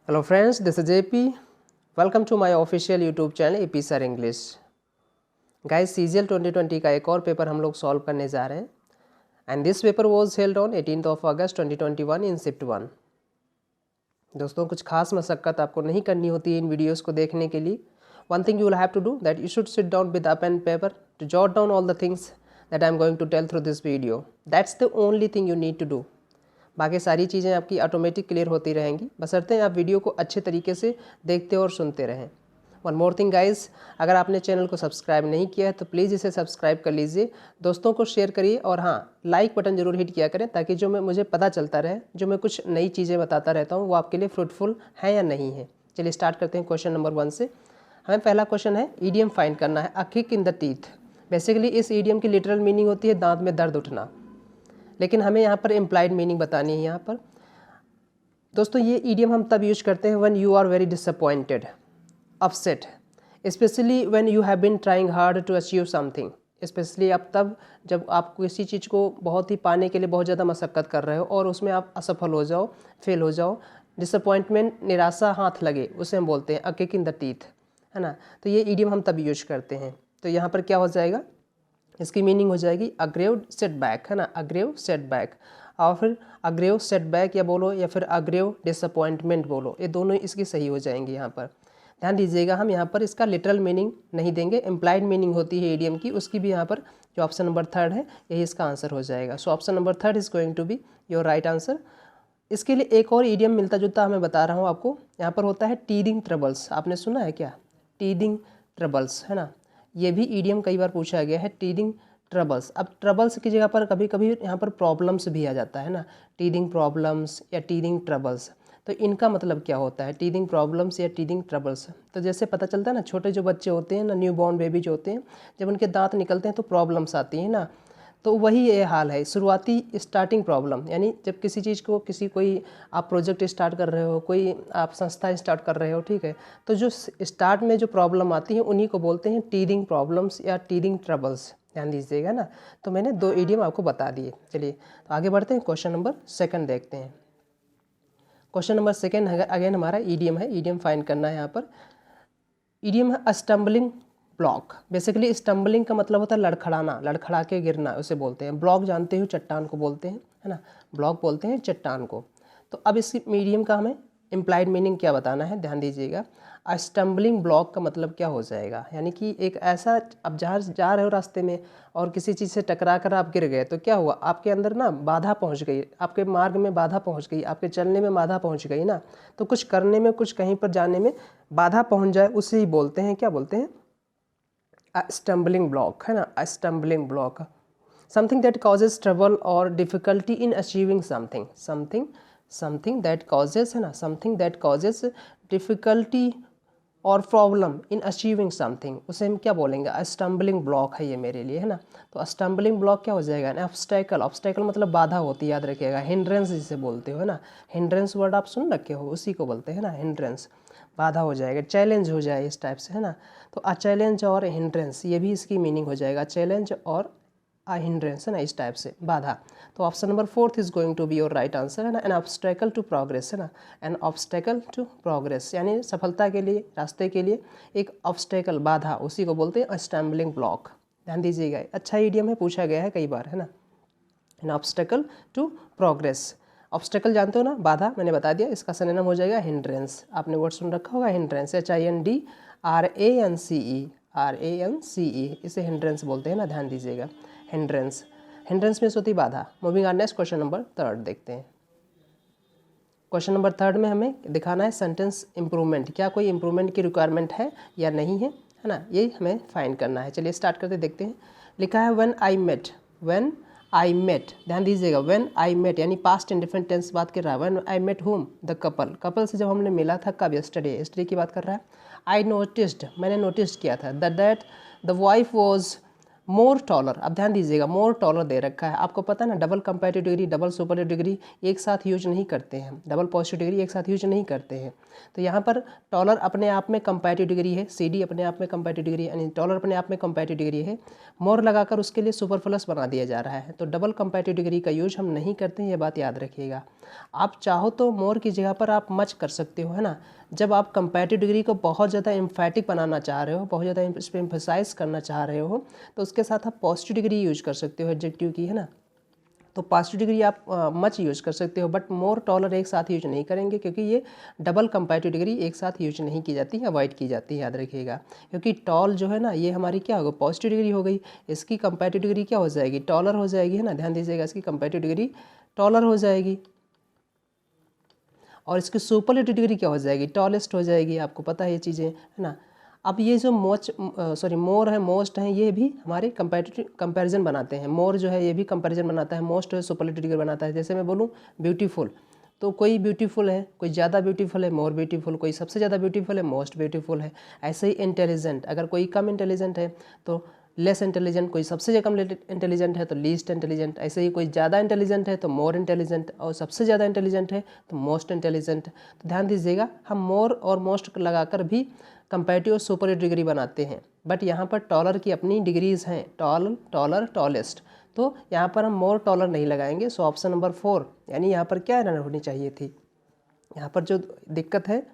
Hello friends, this is JP. Welcome to my official YouTube channel AP Sir English. Guys, CGL 2020 का एक और paper हम लोग solve करने जा रहे हैं and this paper was held on 18th of August 2021 in shift 1. दोस्तों, कुछ खास मशक्क़त आपको नहीं करनी होती है इन वीडियोस को देखने के लिए. One thing you will have to do that you should sit down with a pen paper to jot down all the things that I am going to tell through this video. That's the only thing you need to do. बाकी सारी चीज़ें आपकी automatic clear होती रहेंगी, बशर्ते आप video को अच्छे तरीके से देखते और सुनते रहें. वन मोर थिंग गाइस, अगर आपने चैनल को सब्सक्राइब नहीं किया है तो प्लीज़ इसे सब्सक्राइब कर लीजिए, दोस्तों को शेयर करिए और हाँ, लाइक बटन जरूर हिट किया करें ताकि जो मुझे पता चलता रहे, जो मैं कुछ नई चीज़ें बताता रहता हूँ वो आपके लिए फ्रूटफुल है या नहीं है. चलिए स्टार्ट करते हैं क्वेश्चन नंबर 1 से. हमें पहला क्वेश्चन है ईडियम फाइंड करना है. A kick in the teeth. Basically इस ईडियम की लिटरल मीनिंग होती है दांत में दर्द उठना, लेकिन हमें यहाँ पर इम्प्लाइड मीनिंग बतानी है. यहाँ पर दोस्तों ये ईडियम हम तब यूज करते हैं when you are very disappointed, upset, especially when you have been trying hard to achieve something. Especially आप तब जब आप किसी चीज़ को बहुत ही पाने के लिए बहुत ज़्यादा मशक्क़त कर रहे हो और उसमें आप असफल हो जाओ, फेल हो जाओ, डिसअपॉइंटमेंट, निराशा हाथ लगे, उसे हम बोलते हैं a kick in the teeth, है ना. तो ये ईडियम हम तब यूज करते हैं. तो यहाँ पर क्या हो जाएगा, इसकी मीनिंग हो जाएगी अग्रेव सेटबैक, है ना, अग्रेव सेटबैक. और फिर अग्रेव सेटबैक या बोलो या फिर अग्रेव डिसअपॉइंटमेंट बोलो, ये दोनों इसकी सही हो जाएंगी. यहाँ पर ध्यान दीजिएगा, हम यहाँ पर इसका लिटरल मीनिंग नहीं देंगे, इम्प्लाइड मीनिंग होती है ईडियम की, उसकी भी यहाँ पर जो ऑप्शन नंबर 3 है यही इसका आंसर हो जाएगा. So option number 3 is going to be your right answer. इसके लिए एक और ईडियम मिलता जुलता हमें बता रहा हूँ आपको. यहाँ पर होता है टीदिंग ट्रबल्स. आपने सुना है क्या, टीदिंग ट्रबल्स, है ना. ये भी ईडियम कई बार पूछा गया है, टीदिंग ट्रबल्स. अब ट्रबल्स की जगह पर कभी कभी यहाँ पर प्रॉब्लम्स भी आ जाता है ना, टीदिंग प्रॉब्लम्स या टीदिंग ट्रबल्स. तो इनका मतलब क्या होता है, टीदिंग प्रॉब्लम्स या टीदिंग ट्रबल्स. तो जैसे पता चलता है ना, छोटे जो बच्चे होते हैं ना, न्यू बॉर्न बेबी जो होते हैं, जब उनके दांत निकलते हैं तो प्रॉब्लम्स आती हैं ना. तो वही ये हाल है, शुरुआती स्टार्टिंग प्रॉब्लम. यानी जब किसी चीज़ को कोई आप प्रोजेक्ट स्टार्ट कर रहे हो, कोई आप संस्था स्टार्ट कर रहे हो, ठीक है, तो जो स्टार्ट में जो प्रॉब्लम आती है उन्हीं को बोलते हैं टीदिंग प्रॉब्लम्स या टीदिंग ट्रबल्स. ध्यान दीजिएगा ना. तो मैंने 2 ईडियम आपको बता दिए. चलिए तो आगे बढ़ते हैं, क्वेश्चन नंबर 2 देखते हैं. क्वेश्चन नंबर 2 अगेन हमारा ईडियम है, ईडियम फाइंड करना है. यहाँ पर ईडियम है स्टम्बलिंग ब्लॉक. बेसिकली स्टम्बलिंग का मतलब होता है लड़खड़ाना, लड़खड़ा के गिरना, उसे बोलते हैं. ब्लॉक जानते हो, चट्टान को बोलते हैं, है ना, ब्लॉक बोलते हैं चट्टान को. तो अब इस मीडियम का हमें इम्प्लाइड मीनिंग क्या बताना है, ध्यान दीजिएगा. आ स्टम्बलिंग ब्लॉक का मतलब क्या हो जाएगा, यानी कि एक ऐसा, अब जहाँ जा रहे हो रास्ते में और किसी चीज़ से टकरा कर आप गिर गए तो क्या हुआ, आपके अंदर ना बाधा पहुँच गई, आपके मार्ग में बाधा पहुँच गई, आपके चलने में बाधा पहुँच गई ना. तो कुछ करने में, कुछ कहीं पर जाने में बाधा पहुँच जाए, उसे ही बोलते हैं, क्या बोलते हैं, a stumbling block, है ना, a stumbling block, something that causes trouble or difficulty in achieving something that causes, है ना, something that causes difficulty और प्रॉब्लम इन अचीविंग समथिंग, उसे हम क्या बोलेंगे, स्टम्बलिंग ब्लॉक है ये मेरे लिए, है ना. तो स्टम्बलिंग ब्लॉक क्या हो जाएगा, ऑब्स्टेकल. ऑब्स्टेकल मतलब बाधा होती है, याद रखिएगा. हिंड्रेंस जिसे बोलते हो, है ना, हिंड्रेंस वर्ड आप सुन रखे हो, उसी को बोलते हैं ना, हिंड्रेंस. बाधा हो जाएगा, चैलेंज हो जाए, इस टाइप से, है ना. तो अ चैलेंज और हिंड्रेंस, ये भी इसकी मीनिंग हो जाएगा, चैलेंज और अ हिंड्रेंस, है ना, इस टाइप से, बाधा. तो option number 4 is going to be your right answer, है ना. एन ऑब्स्टेकल टू प्रोग्रेस, है ना, एन ऑब्स्टेकल टू प्रोग्रेस, यानी सफलता के लिए, रास्ते के लिए एक ऑब्स्टेकल, बाधा, उसी को बोलते हैं स्टम्बलिंग ब्लॉक. ध्यान दीजिएगा, अच्छा ईडियम है, पूछा गया है कई बार, है ना. An obstacle to progress. Obstacle जानते हो ना, बाधा, मैंने बता दिया. इसका सिनोनिम हो जाएगा हिंड्रेंस. आपने वर्ड सुन रखा होगा हिंड्रेंस, HINDRANCE, इसे हिंड्रेंस बोलते हैं ना, ध्यान दीजिएगा. हिंड्रेंस, हिंड्रेंस में होती बाधा. Moving on next question number 3 देखते हैं. क्वेश्चन नंबर 3 में हमें दिखाना है सेंटेंस इंप्रूवमेंट. क्या कोई इंप्रूवमेंट की रिक्वायरमेंट है या नहीं है, है ना, ये हमें फाइंड करना है. चलिए स्टार्ट करते देखते हैं. लिखा है व्हेन आई मेट, ध्यान दीजिएगा, व्हेन आई मेट यानी पास्ट इंडिफरेंट टेंस बात कर रहा है. व्हेन आई मेट हुम, द कपल, कपल से जब हमने मिला था, कब, यस्टरडे की बात कर रहा है. आई नोटिस्ड, मैंने नोटिस किया था, that the wife was more taller, अब ध्यान दीजिएगा, मोर टॉलर दे रखा है, आपको पता है ना double comparative degree, double superlative degree एक साथ यूज नहीं करते हैं, डबल पॉजिटिव डिग्री एक साथ यूज नहीं करते हैं। तो यहाँ पर टॉलर अपने आप में कंपैरेटिव डिग्री है, CD अपने आप में कंपैरेटिव डिग्री यानी टॉलर अपने आप में कंपैरेटिव डिग्री है, मोर लगाकर उसके लिए सुपरफ्लस बना दिया जा रहा है। तो डबल कंपैरेटिव डिग्री का यूज हम नहीं करते हैं, ये बात याद रखिएगा। आप चाहो तो मोर की जगह पर आप मच कर सकते हो, है ना। जब आप कंपैरेटिव डिग्री को बहुत ज़्यादा एम्फैटिक बनाना चाह रहे हो, बहुत ज़्यादा इस पर एम्फसाइज करना चाह रहे हो, तो उसके साथ आप पॉजिटिव डिग्री यूज कर सकते हो एडजेक्टिव की, है ना। तो पॉजिटिव डिग्री आप मच यूज कर सकते हो, बट मोर टॉलर एक साथ यूज नहीं करेंगे, क्योंकि ये डबल कंपैरेटिव डिग्री एक साथ यूज नहीं की जाती है, अवॉइड की जाती है, याद रखिएगा। क्योंकि टॉल जो है ना, ये हमारी क्या होगा, पॉजिटिव डिग्री हो गई, इसकी कंपैरेटिव डिग्री क्या हो जाएगी, टॉलर हो जाएगी, है ना। ध्यान दीजिएगा, इसकी कंपैरेटिव डिग्री टॉलर हो जाएगी, और इसकी सुपरलेटिव डिग्री क्या हो जाएगी, टॉलेस्ट हो जाएगी। आपको पता है ये चीज़ें, है ना। अब ये जो मोर है, मोस्ट है, ये भी हमारे कंपैरिजन बनाते हैं। मोर जो है ये भी कंपैरिजन बनाता है, मोस्ट जो है सुपरलेटिव डिग्री बनाता है। जैसे मैं बोलूँ ब्यूटीफुल, तो कोई ब्यूटीफुल है, कोई ज़्यादा ब्यूटीफुल है मोर ब्यूटीफुल, कोई सबसे ज़्यादा ब्यूटीफुल है मोस्ट ब्यूटीफुल है। ऐसे ही इंटेलिजेंट, अगर कोई कम इंटेलिजेंट है तो लेस इंटेलिजेंट, कोई सबसे कम इंटेलिजेंट है तो लीस्ट इंटेलिजेंट। ऐसे ही कोई ज़्यादा इंटेलिजेंट है तो मोर इंटेलिजेंट, और सबसे ज़्यादा इंटेलिजेंट है तो मोस्ट इंटेलिजेंट। तो ध्यान दीजिएगा, हम मोर और मोस्ट लगाकर भी कंपैरेटिव और सुपरलेटिव डिग्री बनाते हैं, बट यहाँ पर टॉलर की अपनी डिग्रीज़ हैं, टॉलर, टॉलेस्ट। तो यहाँ पर हम मोर टॉलर नहीं लगाएंगे। सो ऑप्शन नंबर 4 यानी यहाँ पर क्या एरर होनी चाहिए थी, यहाँ पर जो दिक्कत है।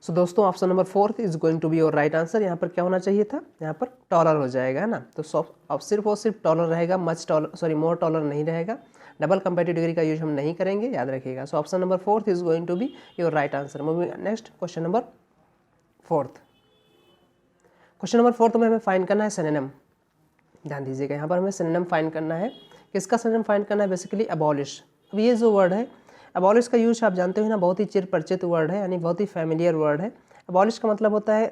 सो दोस्तों option number 4 is going to be your right answer. यहाँ पर क्या होना चाहिए था, यहाँ पर टॉलर हो जाएगा, है ना। तो अब सिर्फ और सिर्फ टॉलर रहेगा, मोर टॉलर नहीं रहेगा। डबल कंपैरेटिव डिग्री का यूज हम नहीं करेंगे, याद रखिएगा। So option number 4 is going to be your right answer. Moving next, question number 4। Question number 4 में हमें फाइंड करना है सिनोनिम। ध्यान दीजिएगा, यहाँ पर हमें सिनोनिम फाइंड करना है। किसका सिनोनिम फाइंड करना है, बेसिकली अबॉलिश। अब ये जो वर्ड है अबॉलिश का यूज आप जानते हो ना, बहुत ही चिर परिचित वर्ड है, यानी बहुत ही फैमिलियर वर्ड है। अबॉलिश का मतलब होता है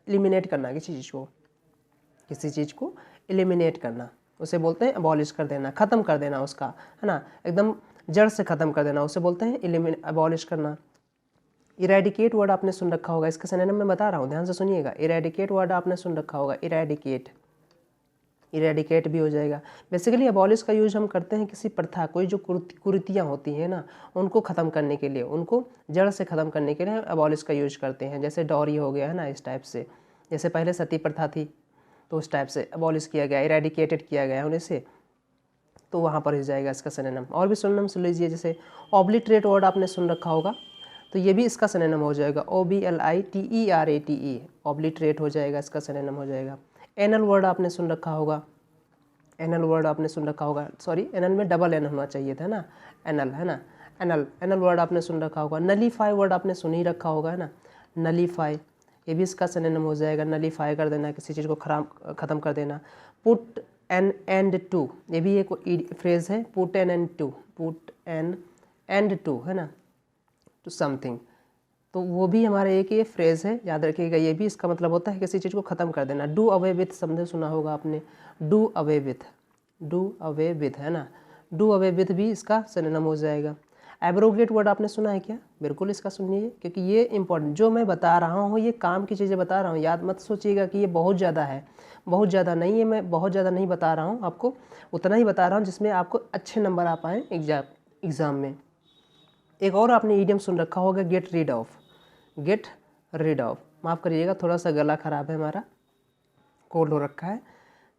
एलिमिनेट करना, किसी चीज़ को एलिमिनेट करना, उसे बोलते हैं अबॉलिश कर देना, ख़त्म कर देना उसका, है ना, एकदम जड़ से ख़त्म कर देना, उसे बोलते हैं अबॉलिश करना। इरेडिकेट वर्ड आपने सुन रखा होगा, इसका सिनोनिम मैं बता रहा हूँ, ध्यान से सुनिएगा। इरेडिकेट वर्ड आपने सुन रखा होगा, इरेडिकेट भी हो जाएगा। बेसिकली अबॉलिश का यूज हम करते हैं किसी प्रथा, कोई जो कुरीतियाँ होती हैं ना, उनको ख़त्म करने के लिए, उनको जड़ से ख़त्म करने के लिए अबॉलिश का यूज करते हैं। जैसे डॉरी हो गया, है ना, इस टाइप से। जैसे पहले सती प्रथा थी, तो उस टाइप से अबॉलिश किया गया, इरेडिकेटेड किया गया उन्हें से, तो वहाँ पर हो जाएगा इसका सिनोनिम। और भी सिनोनिम सुन लीजिए, जैसे ऑब्लिटरेट वर्ड आपने सुन रखा होगा, तो ये भी इसका सिनोनिम हो जाएगा, OBLITERATE, ऑब्लिटरेट हो जाएगा, इसका सिनोनिम हो जाएगा। एनल वर्ड आपने सुन रखा होगा, सॉरी एनल में डबल एन होना चाहिए था ना, एनल, है ना, एनल वर्ड आपने सुन रखा होगा। नलीफाई वर्ड आपने सुन ही रखा होगा, है ना, नलीफाई, ये भी इसका सिनोनिम हो जाएगा, नलीफाई कर देना, किसी चीज़ को ख़त्म कर देना। पुट एन एंड टू, ये भी एक फ्रेज़ है, पुट एन एंड टू, है ना, टू समथिंग, तो वो भी हमारा एक ये फ्रेज़ है, याद रखिएगा। ये भी इसका मतलब होता है किसी चीज़ को ख़त्म कर देना। डू अवे विथ समझे सुना होगा आपने, डू अवे विथ, है ना, डू अवे विथ भी इसका सिनोनिम हो जाएगा। एब्रोगेट वर्ड आपने सुना है क्या, बिल्कुल इसका सुनिए, क्योंकि ये इंपॉर्टेंट जो मैं बता रहा हूँ, ये काम की चीज़ें बता रहा हूँ। याद मत सोचिएगा कि ये बहुत ज़्यादा है, बहुत ज़्यादा नहीं है, मैं बहुत ज़्यादा नहीं बता रहा हूँ आपको, उतना ही बता रहा हूँ जिसमें आपको अच्छे नंबर आ पाएँ एग्ज़ाम में। एक और आपने ईडियम सुन रखा होगा, गेट रीड ऑफ, माफ़ करिएगा, थोड़ा सा गला ख़राब है हमारा, कोल्ड हो रखा है,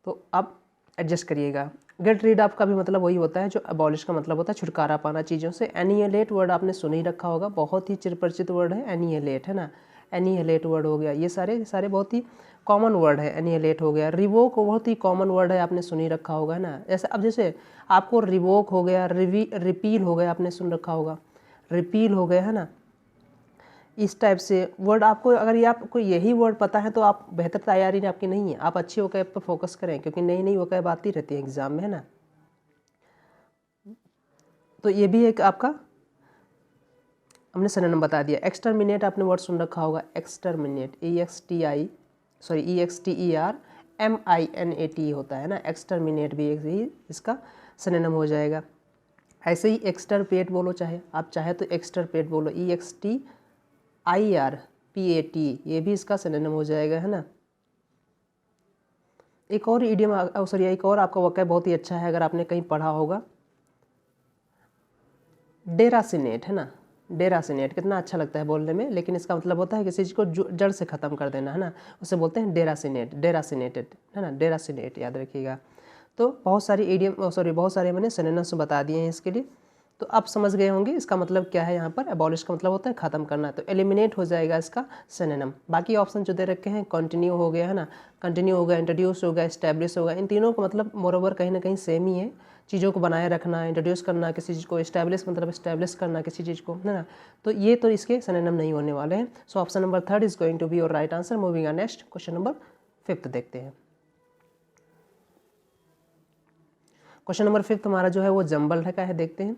तो आप एडजस्ट करिएगा। गेट रीड ऑफ का भी मतलब वही होता है जो अबॉलिश का मतलब होता है, छुटकारा पाना चीज़ों से। एनिहिलेट वर्ड आपने सुन ही रखा होगा, बहुत ही चिरपरिचित वर्ड है एनिहिलेट, है ना, एनिहिलेट वर्ड हो गया। ये सारे बहुत ही कॉमन वर्ड है, एनिहिलेट हो गया। रिवोक बहुत ही कॉमन वर्ड है, आपने सुन ही रखा होगा, है ना। जैसे आपको रिवोक हो गया, रिपील हो गया, आपने सुन रखा होगा, रिपील हो गया, है ना। इस टाइप से वर्ड आपको, अगर ये आपको यही वर्ड पता है तो आप बेहतर तैयारी आपकी नहीं है, आप अच्छी वोकैब पर फोकस करें, क्योंकि नई नई वोकैब आती रहती है एग्जाम में, है ना। तो ये भी एक आपका हमने सिनोनिम बता दिया। एक्सटर्मिनेट आपने वर्ड सुन रखा होगा, एक्सटर्मिनेट, EXTERMINAT होता है ना, एक्सटर्मिनेट भी एक ही इसका सिनोनिम हो जाएगा। ऐसे ही एक्सटरपेट बोलो, चाहे तो एक्सटरपेट बोलो, EXTIRPAT, ये भी इसका सिनोनिम हो जाएगा, है ना। एक और इडियम सॉरी एक और आपका वाक्य बहुत ही अच्छा है, अगर आपने कहीं पढ़ा होगा, डेरासिनेट, है ना। डेरासिनेट कितना अच्छा लगता है बोलने में, लेकिन इसका मतलब होता है किसी चीज़ को जड़ से ख़त्म कर देना, है ना। उसे बोलते हैं डेरासिनेट, डेरासिनेटेड, है ना, डेरासिनेट, याद रखिएगा। तो बहुत सारी इडियम सॉरी बहुत सारे मैंने सिनोनिम्स बता दिए हैं इसके लिए। तो आप समझ गए होंगे इसका मतलब क्या है। यहाँ पर एबॉलिश का मतलब होता है ख़त्म करना, तो एलिमिनेट हो जाएगा इसका सिनोनिम। बाकी ऑप्शन जो दे रखे हैं, कंटिन्यू हो गया, है ना, कंटिन्यू हो गया, इंट्रोड्यूस हो गया, एस्टैब्लिश हो गया, इन तीनों का मतलब मोरोवर कहीं ना कहीं सेम ही है। चीज़ों को बनाए रखना, इंट्रोड्यूस करना किसी चीज़ को, एस्टैब्लिश मतलब एस्टैब्लिश करना किसी चीज़ को, है ना। तो ये तो इसके सिनोनिम नहीं होने वाले हैं। So option number 3 is going to be your right answer. Moving on next, question number 5 देखते हैं। क्वेश्चन नंबर 5 हमारा जो है वो जंबल का है, देखते हैं।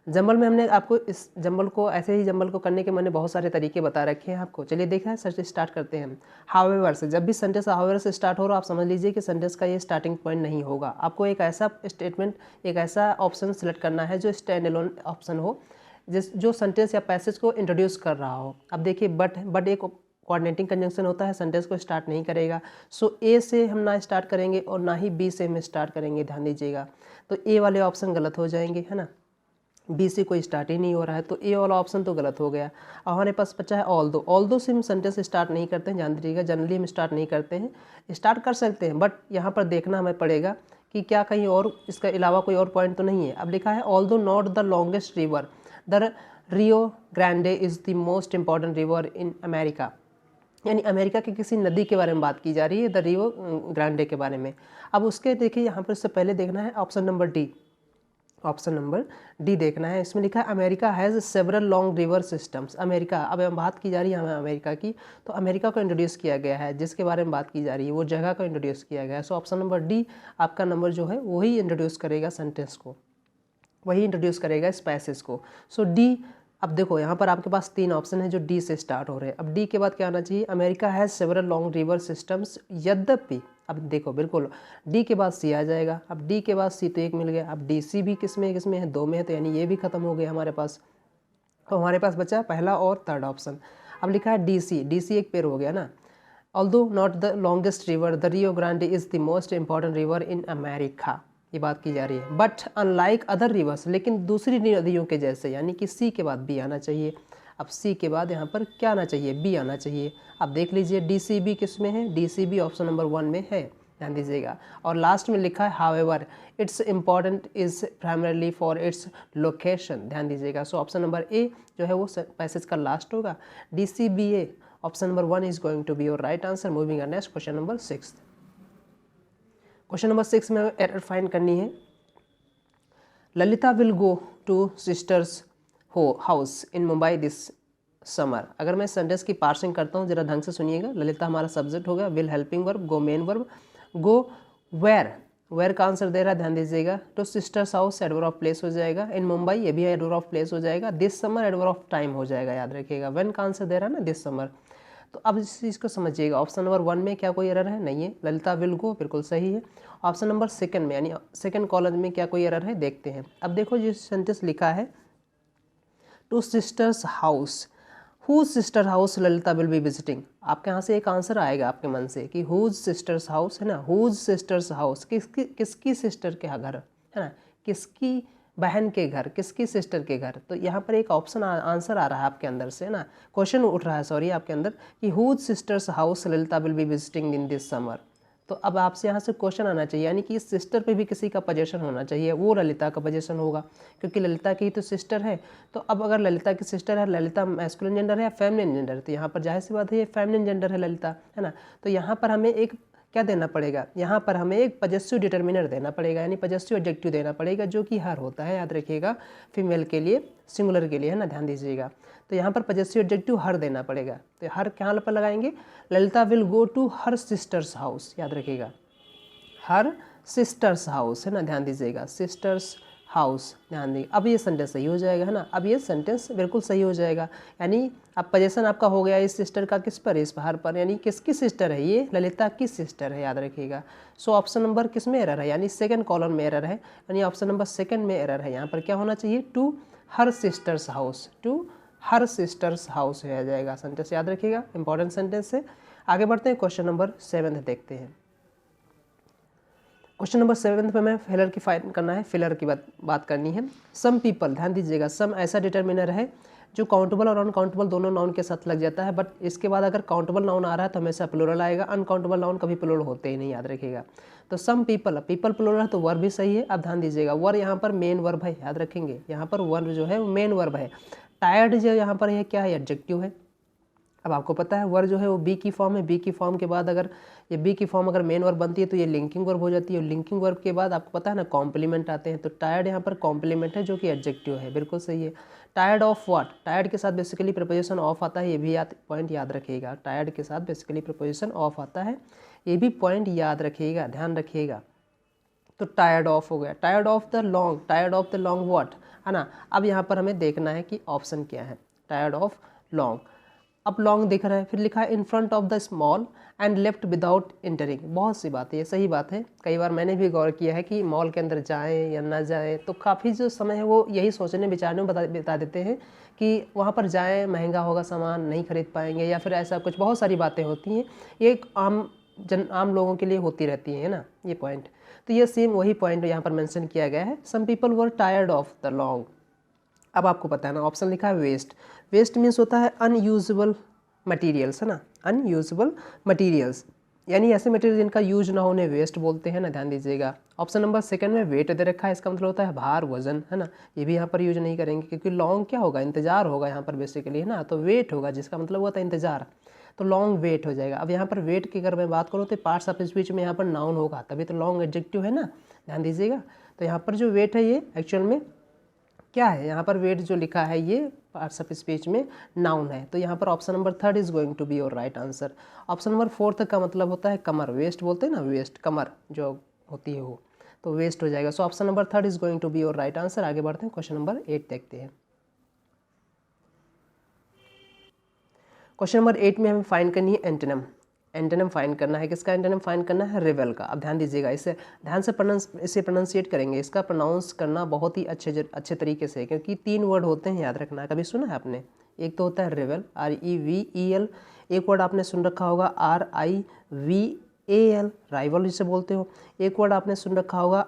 जंबल में हमने आपको इस जंबल को ऐसे ही जंबल को करने के मैंने बहुत सारे तरीके बता रखे हैं आपको। चलिए देखा है, सर्च स्टार्ट करते हैं। हाउएवर से, जब भी सेंटेंस हाउएवर से स्टार्ट हो रहा, आप समझ लीजिए कि सेंटेंस का ये स्टार्टिंग पॉइंट नहीं होगा। आपको एक ऐसा स्टेटमेंट, एक ऐसा ऑप्शन सेलेक्ट करना है जो स्टैंड अलोन ऑप्शन हो, जो सेंटेंस या पैसेज को इंट्रोड्यूस कर रहा हो। अब देखिए बट एक कोऑर्डिनेटिंग कंजंक्शन होता है, सेंटेंस को स्टार्ट नहीं करेगा। सो ए से हम ना स्टार्ट करेंगे और ना ही बी से हम स्टार्ट करेंगे, ध्यान दीजिएगा। तो ए वाले ऑप्शन गलत हो जाएंगे, है ना। बी से कोई स्टार्ट ही नहीं हो रहा है, तो ए वाला ऑप्शन तो गलत हो गया। अब हमारे पास बचा है ऑल दो से हम सेंटेंस स्टार्ट नहीं करते हैं, ध्यान दीजिएगा। जनरली हम स्टार्ट नहीं करते हैं, स्टार्ट कर सकते हैं, बट यहाँ पर देखना हमें पड़ेगा कि क्या कहीं और इसके अलावा कोई और पॉइंट तो नहीं है। अब लिखा है although not the longest river, the Rio Grande is the most important river in America, यानी अमेरिका की किसी नदी के बारे में बात की जा रही है, द रियो ग्रांडे के बारे में। अब उसके देखिए यहाँ पर इससे पहले देखना है option number D, option number D देखना है। इसमें लिखा है America has several long river systems. America, अब हम बात की जा रही है हमें अमेरिका की, तो अमेरिका को इंट्रोड्यूस किया गया है, जिसके बारे में बात की जा रही है वो जगह को इंट्रोड्यूस किया गया है। सो ऑप्शन नंबर डी आपका नंबर जो है वही इंट्रोड्यूस करेगा सेंटेंस को, वही इंट्रोड्यूस करेगा इस पैसेज को। सो डी, अब देखो यहाँ पर आपके पास 3 ऑप्शन है जो डी से स्टार्ट हो रहे हैं। अब डी के बाद क्या आना चाहिए, America has several long river systems, यद्यपि, अब देखो बिल्कुल डी के बाद सी आ जाएगा। अब डी के बाद सी तो एक मिल गया, अब डी सी भी किस में है, 2 में है, तो यानी ये भी खत्म हो गया हमारे पास। तो हमारे पास बचा पहला और थर्ड ऑप्शन। अब लिखा है डी सी एक पेयर हो गया ना। Although not the longest river, the Rio Grande is the most important river in America, ये बात की जा रही है। बट अनलाइक अदर रिवर्स, लेकिन दूसरी नदियों के जैसे, यानी कि सी के बाद बी आना चाहिए। अब सी के बाद यहाँ पर क्या आना चाहिए, बी आना चाहिए। अब देख लीजिए डी सी बी किस में है, D C B option number 1 में है, ध्यान दीजिएगा। और लास्ट में लिखा है however it's important is primarily for its location, ध्यान दीजिएगा। सो ऑप्शन नंबर ए जो है वो पैसेज का लास्ट होगा, D C B A, option number 1 is going to be your right answer. Moving on next, question number 6। Question number 6 में error find करनी है। Lalita will go to sister's house in Mumbai this summer. अगर मैं sentence की parsing करता हूँ, जरा ढंग से सुनिएगा। ललिता हमारा सब्जेक्ट होगा, will helping verb, go main verb, go where का आंसर दे रहा है, ध्यान दीजिएगा। To sister's house adverb of place हो जाएगा, इन मुंबई ये भी एडवर्ब ऑफ प्लेस हो जाएगा, this summer adverb of time हो जाएगा, याद रखिएगा। व्हेन का आंसर दे रहा है ना, दिस समर। तो अब इस चीज़ को समझिएगा, ऑप्शन नंबर 1 में क्या कोई एरर है, नहीं है। ललिता विल गो बिल्कुल सही है। ऑप्शन नंबर 2 में यानी सेकंड कॉलम में क्या कोई एरर है, देखते हैं। अब देखो जो सेंटेंस लिखा है, to sister's house, whose sister house Lalita will be visiting. आपके यहाँ से एक आंसर आएगा आपके मन से कि हुज सिस्टर्स हाउस, है ना, हुज सिस्टर्स हाउस, किसकी सिस्टर के घर, है ना, किसकी बहन के घर, किसकी सिस्टर के घर। तो यहाँ पर एक ऑप्शन आंसर आ रहा है आपके अंदर से, है ना, क्वेश्चन उठ रहा है सॉरी आपके अंदर कि whose sister's house Lalita will be visiting in this summer. तो अब आपसे यहाँ से क्वेश्चन आना चाहिए, यानी कि इस सिस्टर पे भी किसी का पोजीशन होना चाहिए, वो ललिता का पोजीशन होगा, क्योंकि ललिता की तो सिस्टर है। तो अब अगर ललिता की सिस्टर है, ललिता मैस्कुलिन जेंडर है या फेमिनिन जेंडर है, तो यहाँ पर जाहिर सी बात है ये फेमिनिन जेंडर है ललिता, है ना। तो यहाँ पर हमें एक क्या देना पड़ेगा, यहाँ पर हमें एक पजेसिव डिटर्मिनर देना पड़ेगा, यानी पजेसिव एडजेक्टिव देना पड़ेगा, जो कि हर होता है, याद रखिएगा, फीमेल के लिए, सिंगुलर के लिए, है ना, ध्यान दीजिएगा। तो यहाँ पर पजेसिव एडजेक्टिव हर देना पड़ेगा। तो हर क्या पर लगाएंगे, Lalita will go to her sister's house, याद रखिएगा, हर सिस्टर्स हाउस, है ना, ध्यान दीजिएगा, सिस्टर्स हाउस, ध्यान दीजिए। अब ये सेंटेंस सही हो जाएगा, है ना, अब ये सेंटेंस बिल्कुल सही हो जाएगा। यानी अब पोजीशन आपका हो गया इस सिस्टर का किस पर, इस हर पर, यानी किसकी सिस्टर है, ये ललिता की सिस्टर है, याद रखिएगा। सो ऑप्शन नंबर किस में एरर है, यानी सेकंड कॉलम में एरर है, यानी ऑप्शन नंबर 2 में एरर है। यहाँ पर क्या होना चाहिए, to her sister's house, to her sister's house हो जाएगा सेंटेंस, याद रखिएगा, इंपॉर्टेंट सेंटेंस है। आगे बढ़ते हैं, क्वेश्चन नंबर 7 देखते हैं। क्वेश्चन नंबर 7 पे मैं फेलर की फाइंड करना है, फेलर की बात करनी है। सम पीपल, ध्यान दीजिएगा, सम ऐसा डिटर्मिनर है जो काउंटेबल और अनकाउंटेबल दोनों नाउन के साथ लग जाता है, बट इसके बाद अगर काउंटेबल नाउन आ रहा है तो हमेशा प्लूरल आएगा, अनकाउंटेबल नाउन कभी प्लूरल होते ही नहीं, याद रखिएगा। तो सम पीपल, पीपल प्लूरल है तो वर्ब भी सही है। अब ध्यान दीजिएगा, वर्ब यहाँ पर मेन वर्ब है, याद रखेंगे, यहाँ पर वर्ब जो है वो मेन वर्ब है। टायर्ड जो यहाँ पर है क्या है, एडजेक्टिव है। अब आपको पता है वर्ब जो है वो बी की फॉर्म है, बी की फॉर्म के बाद अगर ये बी की फॉर्म अगर मेन वर्ब बनती है तो ये लिंकिंग वर्ब हो जाती है, और लिंकिंग वर्ब के बाद आपको पता है ना कॉम्प्लीमेंट आते हैं। तो टायर्ड यहाँ पर कॉम्प्लीमेंट है जो कि एडजेक्टिव है, बिल्कुल सही है। टायर्ड ऑफ व्हाट, टायर्ड के साथ बेसिकली प्रीपोजिशन ऑफ आता है, ये भी पॉइंट याद रखिएगा। टायर्ड के साथ बेसिकली प्रीपोजिशन ऑफ आता है, ये भी पॉइंट याद रखिएगा, ध्यान रखिएगा। तो टायर्ड ऑफ हो गया। Tired of the long, tired of the long what, है ना। अब यहाँ पर हमें देखना है कि ऑप्शन क्या है, टायर्ड ऑफ लॉन्ग। अब लॉन्ग दिख रहा है, फिर लिखा है in front of the small and left without entering. बहुत सी बात है, ये सही बात है। कई बार मैंने भी गौर किया है कि मॉल के अंदर जाएं या ना जाएं, तो काफ़ी जो समय है वो यही सोचने विचारने में बता देते हैं कि वहाँ पर जाएं, महंगा होगा सामान, नहीं खरीद पाएंगे, या फिर ऐसा कुछ, बहुत सारी बातें होती हैं। ये एक आम लोगों के लिए होती रहती है ना ये पॉइंट। तो ये सेम वही पॉइंट यहाँ पर मेंशन किया गया है, some people were tired of the long. अब आपको पता है ना, ऑप्शन लिखा है वेस्ट। वेस्ट मीन्स होता है अनयूजेबल मटेरियल्स, है ना, अनयूजेबल मटेरियल्स, यानी ऐसे मटेरियल जिनका यूज ना होने वेस्ट बोलते हैं ना, ध्यान दीजिएगा। ऑप्शन नंबर 2 में वेट दे रखा है, इसका मतलब होता है भार, वजन, है ना, ये भी यहाँ पर यूज नहीं करेंगे क्योंकि लॉन्ग क्या होगा, इंतजार होगा यहाँ पर बेसिकली, है ना। तो वेट होगा जिसका मतलब होता है इंतजार, तो लॉन्ग वेट हो जाएगा। अब यहाँ पर वेट की अगर मैं बात करूँ तो पार्ट्स ऑफ स्पीच में यहाँ पर नाउन होगा, तभी तो लॉन्ग एडजेक्टिव है ना, ध्यान दीजिएगा। तो यहाँ पर जो वेट है ये एक्चुअल में क्या है, यहाँ पर वेट जो लिखा है ये पार्ट्स ऑफ स्पीच में नाउन है। तो यहाँ पर option number 3 is going to be your right answer. Option number 4 का मतलब होता है कमर, वेस्ट बोलते हैं ना, वेस्ट कमर जो होती है वो, तो वेस्ट हो जाएगा। So option number 3 is going to be your right answer. आगे बढ़ते हैं, क्वेश्चन नंबर 8 देखते हैं। क्वेश्चन नंबर 8 में हमें फाइंड करनी है एंटोनिम। एंटोनिम फाइंड करना है, किसका एंटोनिम फाइंड करना है, रिवेल का। अब ध्यान दीजिएगा, इसे ध्यान से इसे प्रोनाउंसिएट करेंगे, इसका प्रोनाउंस करना बहुत ही अच्छे तरीके से, क्योंकि 3 वर्ड होते हैं, याद रखना। कभी सुना है आपने, एक तो होता है रिवेल, REVEL, एक वर्ड आपने सुन रखा होगा RIVAL, राइवल जिसे बोलते हो। एक वर्ड आपने सुन रखा होगा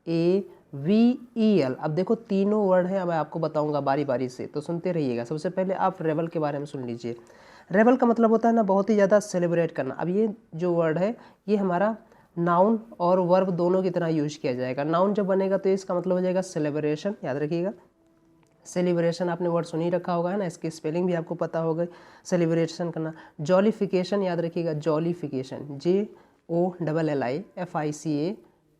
RAVEL। अब देखो तीनों वर्ड हैं, अब मैं आपको बताऊंगा बारी बारी से, तो सुनते रहिएगा। सबसे पहले आप रेवल के बारे में सुन लीजिए। रेवल का मतलब होता है ना बहुत ही ज़्यादा सेलिब्रेट करना। अब ये जो वर्ड है ये हमारा नाउन और वर्ब दोनों की तरह यूज किया जाएगा। नाउन जब बनेगा तो इसका मतलब हो जाएगा सेलिब्रेशन, याद रखिएगा। सेलिब्रेशन आपने वर्ड सुन ही रखा होगा, है ना, इसकी स्पेलिंग भी आपको पता होगा, सेलिब्रेशन करना। जॉलिफिकेशन, याद रखिएगा, जॉलिफिकेशन,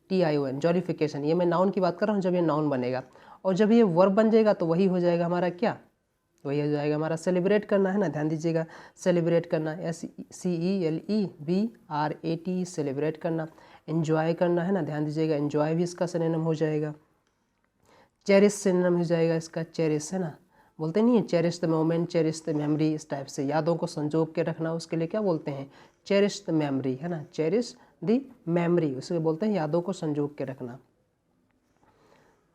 JOLLIFICATION, जॉलिफिकेशन। ये मैं नाउन की बात कर रहा हूँ जब ये नाउन बनेगा, और जब ये वर्ब बन जाएगा तो वही हो जाएगा हमारा क्या, वही हो जाएगा हमारा सेलिब्रेट करना, है ना, ध्यान दीजिएगा। सेलिब्रेट करना, SELEBRAT, सेलिब्रेट करना। एंजॉय करना, है ना, ध्यान दीजिएगा, एंजॉय भी इसका सिनोनिम हो जाएगा। चेरिश सिनोनिम हो जाएगा इसका, चेरिश, है ना, बोलते नहीं है cherish the moment, cherish the memory, इस टाइप से यादों को संजो के रखना, उसके लिए क्या बोलते हैं, चेरिश द मेमोरी, है ना, चेरिश द मेमोरी, उसे बोलते हैं यादों को संजो के रखना।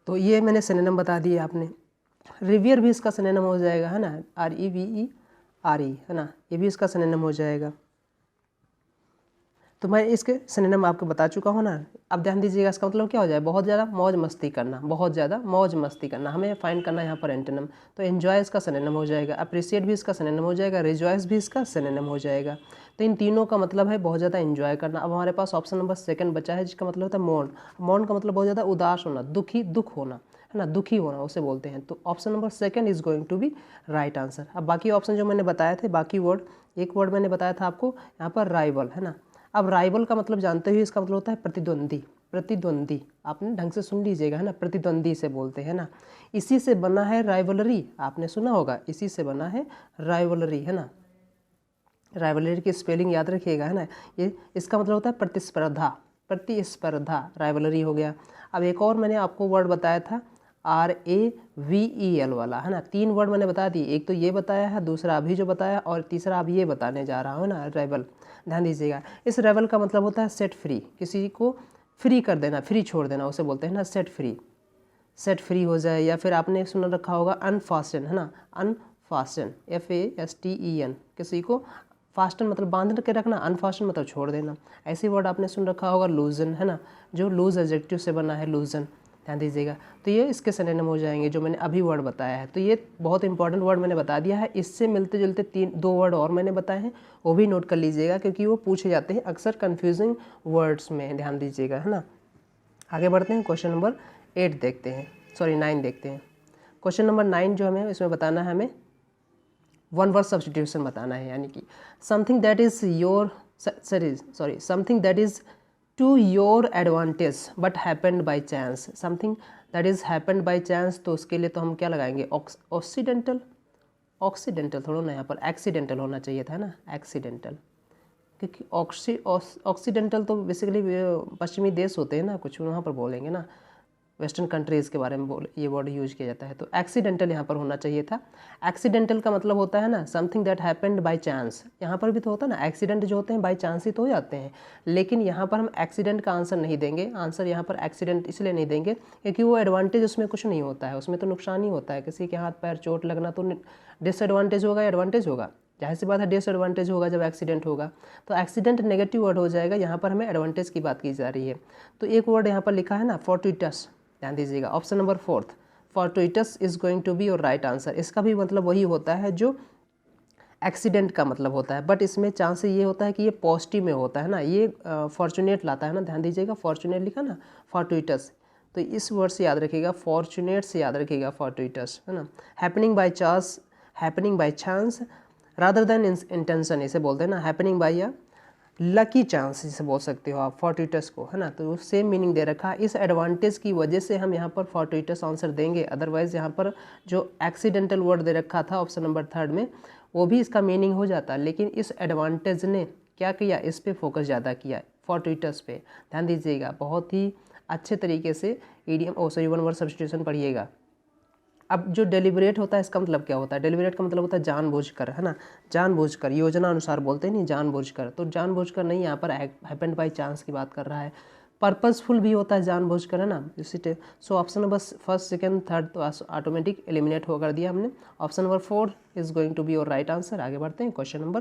तो ये मैंने सिनोनिम बता दिए आपने। रिवियर भी इसका सिनोनिम हो जाएगा, है ना, REVERE, है ना, ये भी इसका सिनोनिम हो जाएगा। तो मैं इसके सिनोनिम आपको बता चुका हूँ ना। अब ध्यान दीजिएगा, इसका मतलब क्या हो जाए, बहुत ज़्यादा मौज मस्ती करना, बहुत ज़्यादा मौज मस्ती करना। हमें फाइंड करना है यहाँ पर एंटोनिम, तो एंजॉय इसका सिनोनिम हो जाएगा, अप्रिशिएट भी इसका सिनोनिम हो जाएगा, रिजॉयस भी इसका सिनोनिम हो जाएगा। तो इन तीनों का मतलब है बहुत ज़्यादा एंजॉय करना। अब हमारे पास ऑप्शन नंबर 2 बचा है, जिसका मतलब होता है मौन। मौन का मतलब बहुत ज़्यादा उदास होना, दुख होना, है ना, दुखी होना उसे बोलते हैं। तो option number 2 is going to be right answer. अब बाकी ऑप्शन जो मैंने बताए थे, बाकी वर्ड, एक वर्ड मैंने बताया था आपको यहाँ पर राइवल, है ना। अब राइवल का मतलब जानते हुए, इसका मतलब होता है प्रतिद्वंदी। प्रतिद्वंदी आपने ढंग से सुन लीजिएगा, है ना, प्रतिद्वंदी से बोलते हैं ना। इसी से बना है राइवलरी, आपने सुना होगा, इसी से बना है राइवलरी, है ना। राइवलरी की स्पेलिंग याद रखिएगा, है ना। ये इसका मतलब होता है प्रतिस्पर्धा, प्रतिस्पर्धा, राइवलरी हो गया। अब एक और मैंने आपको वर्ड बताया था RAVEL वाला, है ना। 3 वर्ड मैंने बता दिए, एक तो ये बताया है, दूसरा अभी जो बताया, और तीसरा अब ये बताने जा रहा हूँ ना, रेवल। ध्यान दीजिएगा, इस रेवल का मतलब होता है सेट फ्री, किसी को फ्री कर देना, फ्री छोड़ देना, उसे बोलते हैं ना सेट फ्री। सेट फ्री हो जाए, या फिर आपने सुन रखा होगा अनफास्टन, है ना, अनफास्टन, FASTEN, किसी को फास्टन मतलब बांध के रखना, अनफास्टन मतलब छोड़ देना। ऐसी वर्ड आपने सुन रखा होगा लूजन, है ना, जो लूज एडजेक्टिव से बना है लूजन, ध्यान दीजिएगा। तो ये इसके सिनोनिम हो जाएंगे जो मैंने अभी वर्ड बताया है। तो ये बहुत इंपॉर्टेंट वर्ड मैंने बता दिया है। इससे मिलते जुलते दो वर्ड और मैंने बताए हैं, वो भी नोट कर लीजिएगा क्योंकि वो पूछे जाते हैं अक्सर कन्फ्यूजिंग वर्ड्स में, ध्यान दीजिएगा, है ना। आगे बढ़ते हैं, क्वेश्चन नंबर 8 देखते हैं, सॉरी 9 देखते हैं। क्वेश्चन नंबर 9 जो हमें इसमें बताना है, हमें वन वर्ड सब्स्टिट्यूशन बताना है, यानी कि something that is your something that is to your advantage but happened by chance. Something that is happened by chance, तो उसके लिए तो हम क्या लगाएंगे, ऑक्सीडेंटल, ऑक्सीडेंटल थोड़ा ना, यहाँ पर एक्सीडेंटल होना चाहिए था ना, एक्सीडेंटल, क्योंकि ऑक्सीडेंटल तो बेसिकली पश्चिमी देश होते हैं ना, कुछ वहाँ पर बोलेंगे ना, वेस्टर्न कंट्रीज़ के बारे में ये वर्ड यूज किया जाता है। तो एक्सीडेंटल यहाँ पर होना चाहिए था। एक्सीडेंटल का मतलब होता है ना something that happened by chance. यहाँ पर भी तो होता है ना, एक्सीडेंट जो होते हैं बाय चांस ही तो हो जाते हैं, लेकिन यहाँ पर हम एक्सीडेंट का आंसर नहीं देंगे। आंसर यहाँ पर एक्सीडेंट इसलिए नहीं देंगे क्योंकि वो एडवांटेज उसमें कुछ नहीं होता है, उसमें तो नुकसान ही होता है। किसी के हाथ पैर चोट लगना तो डिसएडवांटेज होगा, एडवांटेज होगा, जाहिर सी बात है डिसएडवांटेज होगा जब एक्सीडेंट होगा। तो एक्सीडेंट नेगेटिव वर्ड हो जाएगा, यहाँ पर हमें एडवांटेज की बात की जा रही है। तो एक वर्ड यहाँ पर लिखा है ना फॉर्टुइटस, ध्यान दीजिएगा, option number 4 fortuitous is going to be your right answer. इसका भी मतलब वही होता है जो एक्सीडेंट का मतलब होता है, बट इसमें चांस ये होता है कि ये पॉजिटिव में होता है ना, ये फॉर्चुनेट लाता है ना, ध्यान दीजिएगा, फॉर्चुनेट लिखा ना फॉर्टुइटस, तो इस वर्ड से याद रखिएगा, फॉर्चुनेट से याद रखिएगा फॉर्टुइटस, है ना। Happening by chance, happening by chance rather than intention, इसे बोलते हैं ना, हैपनिंग बाय या लकी चांस इसे बोल सकते हो आप फॉर्टुइटस को, है ना। तो सेम मीनिंग दे रखा है, इस एडवांटेज की वजह से हम यहाँ पर फॉर्टुइटस आंसर देंगे। अदरवाइज यहाँ पर जो एक्सीडेंटल वर्ड दे रखा था ऑप्शन नंबर 3 में, वो भी इसका मीनिंग हो जाता, लेकिन इस एडवांटेज ने क्या किया, इस पे फोकस ज़्यादा किया, फॉर्टुइटस पे। ध्यान दीजिएगा, बहुत ही अच्छे तरीके से ईडीएम वन वर्ड सब्स्टिट्यूशन पढ़िएगा। अब जो डेलिबरेट होता है इसका मतलब क्या होता है, डेलिबरेट का मतलब होता है जानबूझकर, है ना, जानबूझकर, योजना अनुसार बोलते हैं नहीं, जानबूझकर। तो जानबूझकर नहीं, यहाँ पर हैपेंड बाय चांस की बात कर रहा है। पर्पसफुल भी होता है जानबूझकर, है ना। सो ऑप्शन नंबर 1, 2, 3 तो ऑटोमेटिक एलिमिनेट हो कर दिया हमने। Option number 4 is going to be your right answer. आगे बढ़ते हैं, क्वेश्चन नंबर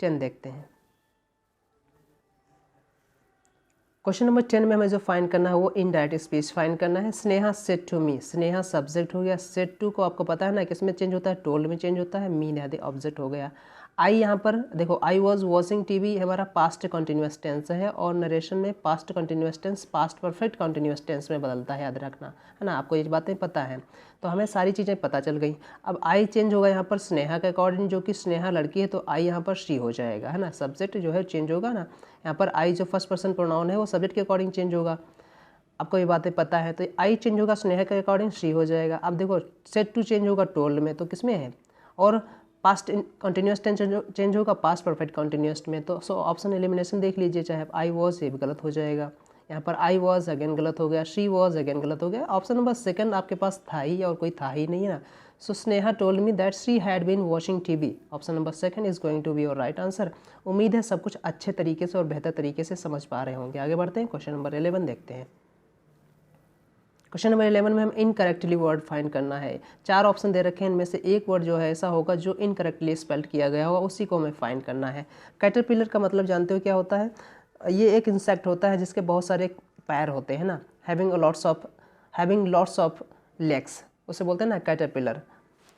10 देखते हैं। क्वेश्चन नंबर 10 में हमें जो फाइंड करना है वो इनडायरेक्ट स्पीच फाइंड करना है। Sneha said to me, Sneha subject हो गया, सेड टू को आपको पता है ना किसमें चेंज होता है, टोल्ड में चेंज होता है, मी ध्यान ऑब्जेक्ट हो गया। आई यहाँ पर देखो, आई वॉज वॉचिंग टीवी हमारा पास्ट कंटिन्यूस टेंस है, और नरेशन में past continuous tense past perfect continuous tense में बदलता है, याद रखना, है ना, आपको ये बातें पता है। तो हमें सारी चीज़ें पता चल गई। अब आई चेंज होगा यहाँ पर स्नेहा के अकॉर्डिंग, जो कि स्नेहा लड़की है, तो आई यहाँ पर शी हो जाएगा, है ना। सब्जेक्ट जो है चेंज होगा ना, यहाँ पर आई जो फर्स्ट पर्सन प्रोनाउन है वो सब्जेक्ट के अकॉर्डिंग चेंज होगा, आपको ये बातें पता है। तो आई चेंज होगा स्नेहा के अकॉर्डिंग, शी हो जाएगा। अब देखो सेड टू चेंज होगा टोल्ड में, तो किस में है, और पास्ट कंटिन्यूस टेंस चेंज होगा पास्ट परफेक्ट कंटिन्यूस में। तो सो ऑप्शन एलिमिनेशन देख लीजिए, चाहे आई वॉज, ये भी गलत हो जाएगा। यहाँ पर आई वॉज अगेन गलत हो गया, शी वॉज अगेन गलत हो गया। ऑप्शन नंबर 2 आपके पास था ही, और कोई था ही नहीं है ना। So Sneha told me that she had been watching TV. Option number 2 is going to be your right answer. उम्मीद है सब कुछ अच्छे तरीके से और बेहतर तरीके से समझ पा रहे होंगे। आगे बढ़ते हैं, क्वेश्चन नंबर 11 देखते हैं। क्वेश्चन नंबर 11 में हम इनकरेक्टली वर्ड फाइंड करना है। 4 ऑप्शन दे रखे हैं, इनमें से एक वर्ड जो है ऐसा होगा जो इनकरेक्टली स्पेल्ड किया गया होगा, उसी को हमें फाइंड करना है। कैटरपिलर का मतलब जानते हो क्या होता है, ये एक इंसेक्ट होता है जिसके बहुत सारे पैर होते हैं ना, हैविंग लॉट्स ऑफ लेग्स, उसे बोलते हैं ना कैटरपिलर।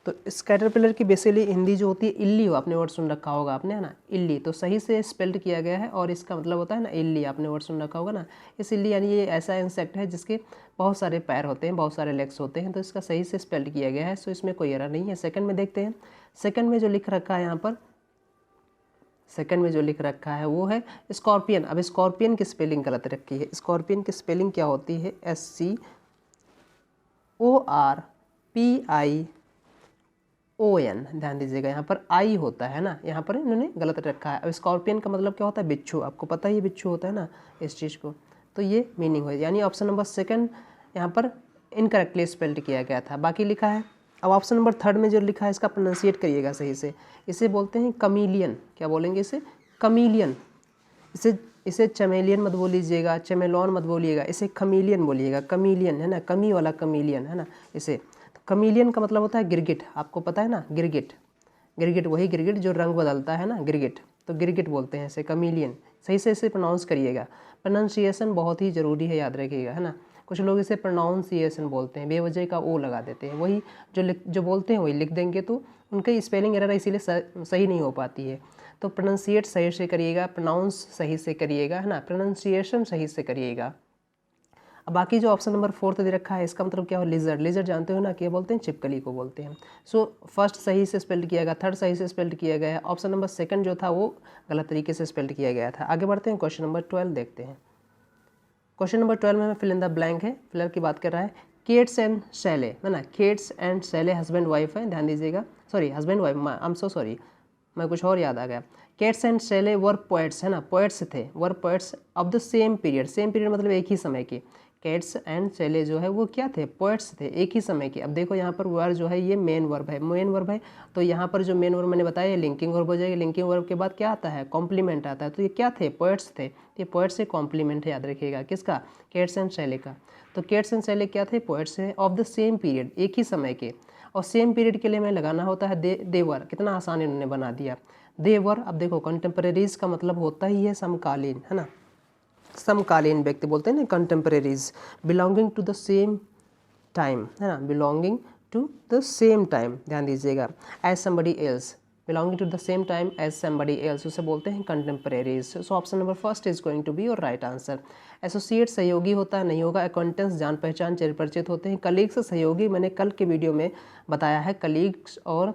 तो इस कैटरपिलर की बेसिकली हिंदी जो होती है इल्ली, हो आपने वर्ड सुन रखा होगा आपने, है ना, इल्ली, तो सही से स्पेल्ड किया गया है, और इसका मतलब होता है ना इल्ली, आपने वर्ड सुन रखा होगा ना। इस इल्ली यानी ये ऐसा इंसेक्ट है जिसके बहुत सारे पैर होते हैं, बहुत सारे लेग्स होते हैं, तो इसका सही से स्पेल्ड किया गया है, सो इसमें कोई एरर नहीं है। सेकंड में देखते हैं, सेकंड में जो लिख रखा है यहाँ पर, सेकंड में जो लिख रखा है वो है स्कॉर्पियन। अब स्कॉर्पियन की स्पेलिंग गलत रखी है। स्कॉर्पियन की स्पेलिंग क्या होती है, SCORPION, ध्यान दीजिएगा, यहाँ पर आई होता है ना, यहाँ पर इन्होंने गलत रखा है। अब स्कॉर्पियन का मतलब क्या होता है, बिच्छू, आपको पता ही है बिच्छू होता है ना इस चीज़ को, तो ये मीनिंग हो, यानी ऑप्शन नंबर 2 यहाँ पर इनकरेक्टली स्पेल्ड किया गया था, बाकी लिखा है। अब ऑप्शन नंबर 3 में जो लिखा है इसका प्रोनाउंसिएट करिएगा सही से, इसे बोलते हैं कमीलियन। क्या बोलेंगे इसे, कमीलियन। इसे चमेलियन मत बोलीजिएगा, चमेलॉन मत बोलिएगा, इसे खमीलियन बोलिएगा, कमीलियन, है ना, कमी वाला कमीलियन, है ना। इसे तो कमीलियन का मतलब होता है गिरगिट, आपको पता है ना, गिरगिट, गिरगिट वही गिरगिट जो रंग बदलता है ना, गिरगिट, तो गिरगिट बोलते हैं इसे। कमीलियन, सही से इसे प्रोनाउंस करिएगा। प्रोनाउंसिएशन बहुत ही ज़रूरी है, याद रखिएगा, है ना। कुछ लोग इसे प्रोनाउंसिएशन बोलते हैं, बेवजह का ओ लगा देते हैं, वही जो बोलते हैं वही लिख देंगे, तो उनकी स्पेलिंग एरर इसीलिए सही नहीं हो पाती है। तो प्रोनाउंसिएट सही से करिएगा, प्रोनाउंस सही से करिएगा, है ना, प्रोनाउंसिएशन सही से करिएगा। अब बाकी जो ऑप्शन नंबर 4 दे रखा है, इसका मतलब क्या हो, लिजर्ड। लिजर्ड जानते हो ना, क्या बोलते हैं, छिपकली को बोलते हैं। सो फर्स्ट सही से स्पेल्ड किया गया, थर्ड सही से स्पेल्ड किया गया, ऑप्शन नंबर 2 जो था वो गलत तरीके से स्पेल्ड किया गया था। आगे बढ़ते हैं, क्वेश्चन नंबर 12 देखते हैं। क्वेश्चन नंबर 12 में फिल इन द ब्लैंक है, फिलर की बात कर रहा है। केट्स एंड शैले, है ना, Keats and Shelley husband wife है, ध्यान दीजिएगा, sorry husband wife, I am so sorry, मैं कुछ और याद आ गया। Keats and Shelley were poets, है ना, पोएट्स थे, were poets of the same period, same period मतलब एक ही समय के। कैट्स एंड शैले जो है वो क्या थे, पोएट्स थे, एक ही समय के। अब देखो यहाँ पर वर्ब जो है ये मेन वर्ब है, मेन वर्ब है, तो यहाँ पर जो मेन वर्ब मैंने बताया लिंकिंग वर्ब हो जाएगा। लिंकिंग वर्ब के बाद क्या आता है, कॉम्प्लीमेंट आता है। तो ये क्या थे, पोएट्स थे, ये पोएट्स से कॉम्प्लीमेंट है, याद रखिएगा, किसका, कैट्स एंड शैले का। तो कैट्स एंड शैले क्या थे, पोएट्स है, ऑफ द सेम पीरियड, एक ही समय के। और सेम पीरियड के लिए मैं लगाना होता है देवर, कितना आसान इन्होंने बना दिया, देवर। अब देखो कंटेम्परेरीज का मतलब होता ही है समकालीन, है ना, समकालीन व्यक्ति बोलते हैं ना, contemporaries, belonging to the same time, है ना, belonging to the same time, ध्यान दीजिएगा, as somebody else, belonging to the same time as somebody else, उसे बोलते हैं contemporaries. So option number 1 is going to be your right answer. Associate सहयोगी होता है, नहीं होगा। अकाउंटेंट्स जान पहचान चिर परिचित होते हैं। कलीग्स सहयोगी मैंने कल के वीडियो में बताया है, कलीग्स और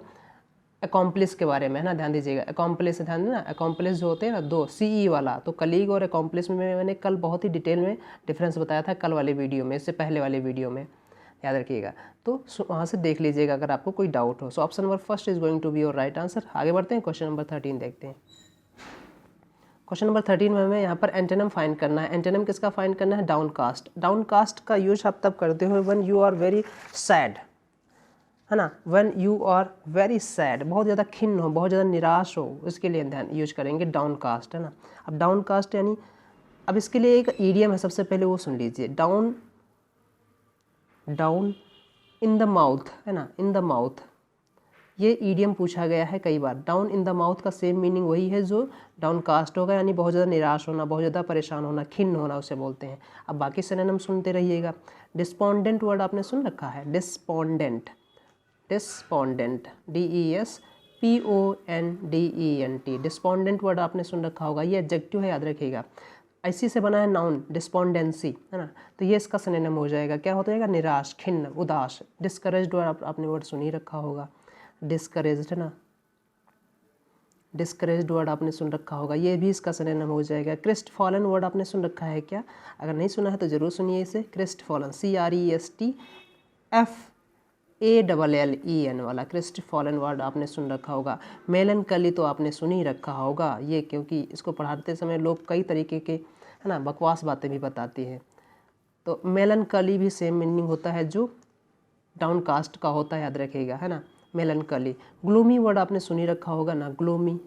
अकॉम्प्लिस के बारे में, है ना, ध्यान दीजिएगा। अकॉम्प्लिस, ध्यान देना, अकॉम्प्लिस जो होते हैं ना, 2 CE वाला, तो कलीग और अकॉम्प्लिस में मैंने कल बहुत ही डिटेल में डिफरेंस बताया था, कल वाले वीडियो में, इससे पहले वाले वीडियो में, याद रखिएगा। तो वहाँ से देख लीजिएगा अगर आपको कोई डाउट हो। So option number 1 is going to be your right answer. आगे बढ़ते हैं, क्वेश्चन नंबर 13 देखते हैं। क्वेश्चन नंबर 13 में हमें यहाँ पर एंटोनिम फाइंड करना है। एंटोनिम किसका फाइंड करना है, डाउनकास्ट। डाउनकास्ट का यूज आप तब करते हो when you are very sad, है ना, when you are very sad, बहुत ज़्यादा खिन्न हो, बहुत ज़्यादा निराश हो, इसके लिए ध्यान यूज करेंगे डाउनकास्ट, है ना। अब डाउनकास्ट यानी, अब इसके लिए एक ईडियम है, सबसे पहले वो सुन लीजिए, डाउन इन द माउथ, है ना, इन द माउथ, ये ईडियम पूछा गया है कई बार। डाउन इन द माउथ का सेम मीनिंग वही है जो डाउनकास्ट होगा, यानी बहुत ज़्यादा निराश होना, बहुत ज़्यादा परेशान होना, खिन्न होना, उसे बोलते हैं। अब बाकी सिनोनिम सुनते रहिएगा। डिस्पोंडेंट वर्ड आपने सुन रखा है, डिस्पोंडेंट, डिस्पोंडेंट, DESPONDENT, डिस्पोंडेंट वर्ड आपने सुन रखा होगा, ये एडजेक्टिव है, याद रखिएगा। इसी से बना है नाउन, डिस्पोंडेंसी, है ना, तो ये इसका सिनोनिम हो जाएगा, क्या हो जाएगा, निराश, खिन्न, उदास। डिस्करेज्ड वर्ड आपने वर्ड सुन ही रखा होगा, डिस्करेज्ड, है ना, डिस्करेज्ड वर्ड आपने सुन रखा होगा, ये भी इसका सिनोनिम हो जाएगा। क्रिस्ट फॉलन वर्ड आपने सुन रखा है क्या, अगर नहीं सुना है तो जरूर सुनिए इसे। क्रिस्ट फॉलन, CRESTFALLEN वाला क्रिस्ट फॉलन वर्ड आपने सुन रखा होगा। मेलनकली तो आपने सुन ही रखा होगा, ये क्योंकि इसको पढ़ाते समय लोग कई तरीके के, है ना, बकवास बातें भी बताती हैं। तो मेलनकली भी सेम मीनिंग होता है जो डाउनकास्ट का होता है, याद रखिएगा, है ना, मेलनकली। ग्लूमी वर्ड आपने सुन ही रखा होगा ना, ग्लूमी,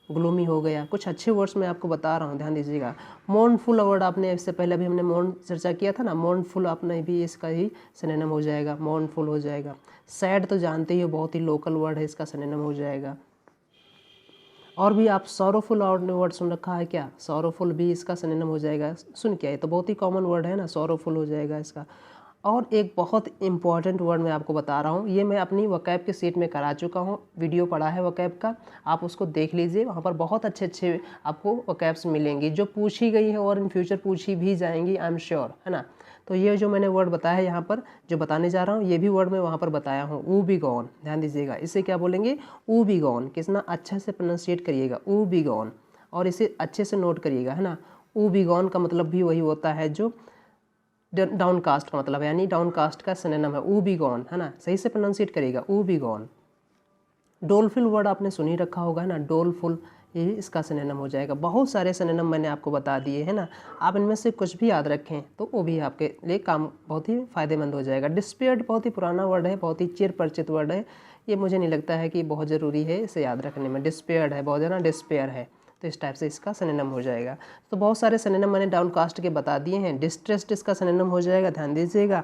ग्लूमी हो गया। कुछ अच्छे वर्ड्स मैं आपको बता रहा हूँ, ध्यान दीजिएगा। मोर्नफुल वर्ड आपने, इससे पहले भी हमने मोर्न चर्चा किया था ना, मोर्नफुल आपने भी इसका ही सिनोनिम हो जाएगा, मोर्नफुल हो जाएगा। सैड तो जानते ही हो, बहुत ही लोकल वर्ड है, इसका सिनोनिम हो जाएगा। और भी आप सॉरोफुल वर्ड सुन रखा है क्या, सॉरोफुल भी इसका सिनोनिम हो जाएगा। सुन क्या, ये तो बहुत ही कॉमन वर्ड है ना, सॉरोफुल हो जाएगा इसका। और एक बहुत इंपॉर्टेंट वर्ड मैं आपको बता रहा हूँ, ये मैं अपनी वकैब के सीट में करा चुका हूँ, वीडियो पढ़ा है वकैब का, आप उसको देख लीजिए, वहाँ पर बहुत अच्छे अच्छे आपको वकैब्स मिलेंगी जो पूछी गई है और इन फ्यूचर पूछी भी जाएंगी, आई एम श्योर, है ना। तो ये जो मैंने वर्ड बताया है यहाँ पर, जो बताने जा रहा हूँ, ये भी वर्ड मैं वहाँ पर बताया हूँ, ऊ बी गॉन, ध्यान दीजिएगा, इसे क्या बोलेंगे, ऊ बी गॉन, कितना अच्छे से प्रोनाउंसिएट करिएगा, ऊ बी गॉन, और इसे अच्छे से नोट करिएगा, है ना। ऊ बी गॉन का मतलब भी वही होता है जो डाउनकास्ट का मतलब है, यानी डाउनकास्ट का सिनोनिम है, ऊ बी गॉन, है ना, सही से प्रोनाउंसिएट करिएगा, ऊ बी गॉन। डोलफुल वर्ड आपने सुन ही रखा होगा, है ना, डोलफुल, ये इसका सिनोनिम हो जाएगा। बहुत सारे सिनोनिम मैंने आपको बता दिए, है ना, आप इनमें से कुछ भी याद रखें तो वो भी आपके लिए काम बहुत ही फायदेमंद हो जाएगा। डिस्पेयर्ड बहुत ही पुराना वर्ड है, बहुत ही चिर परिचित वर्ड है, ये मुझे नहीं लगता है कि बहुत ज़रूरी है इसे याद रखने में। डिस्पेयर्ड है, बहुत ज़्यादा डिस्पेयर है, तो इस टाइप से इसका सिनोनिम हो जाएगा। तो बहुत सारे सिनोनिम मैंने डाउनकास्ट के बता दिए हैं। डिस्ट्रेस्ड इसका सिनोनिम हो जाएगा, ध्यान दीजिएगा,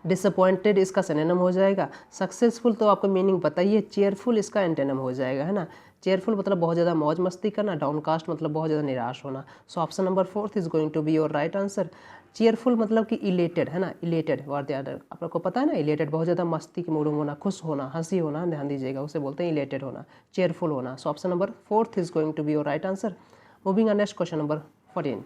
डिसअपॉइंटेड इसका सिनोनिम हो जाएगा। सक्सेसफुल तो आपको मीनिंग पता ही है, चेयरफुल इसका एंटोनिम हो जाएगा, है ना। चेयरफुल मतलब बहुत ज़्यादा मौज मस्ती करना, डाउनकास्ट मतलब बहुत ज़्यादा निराश होना। So option number 4 is going to be your right answer. Cheerful मतलब कि इलेटेड, है ना, इलेटेड वर्ड याद है आपको पता है ना, इलेटेड बहुत ज़्यादा मस्ती के मूड में होना, खुश होना, हंसी होना, ध्यान दीजिएगा, उसे बोलते हैं इलेटेड होना, चेयरफुल होना। So option number 4 is going to be your right answer. Moving on next question number 14।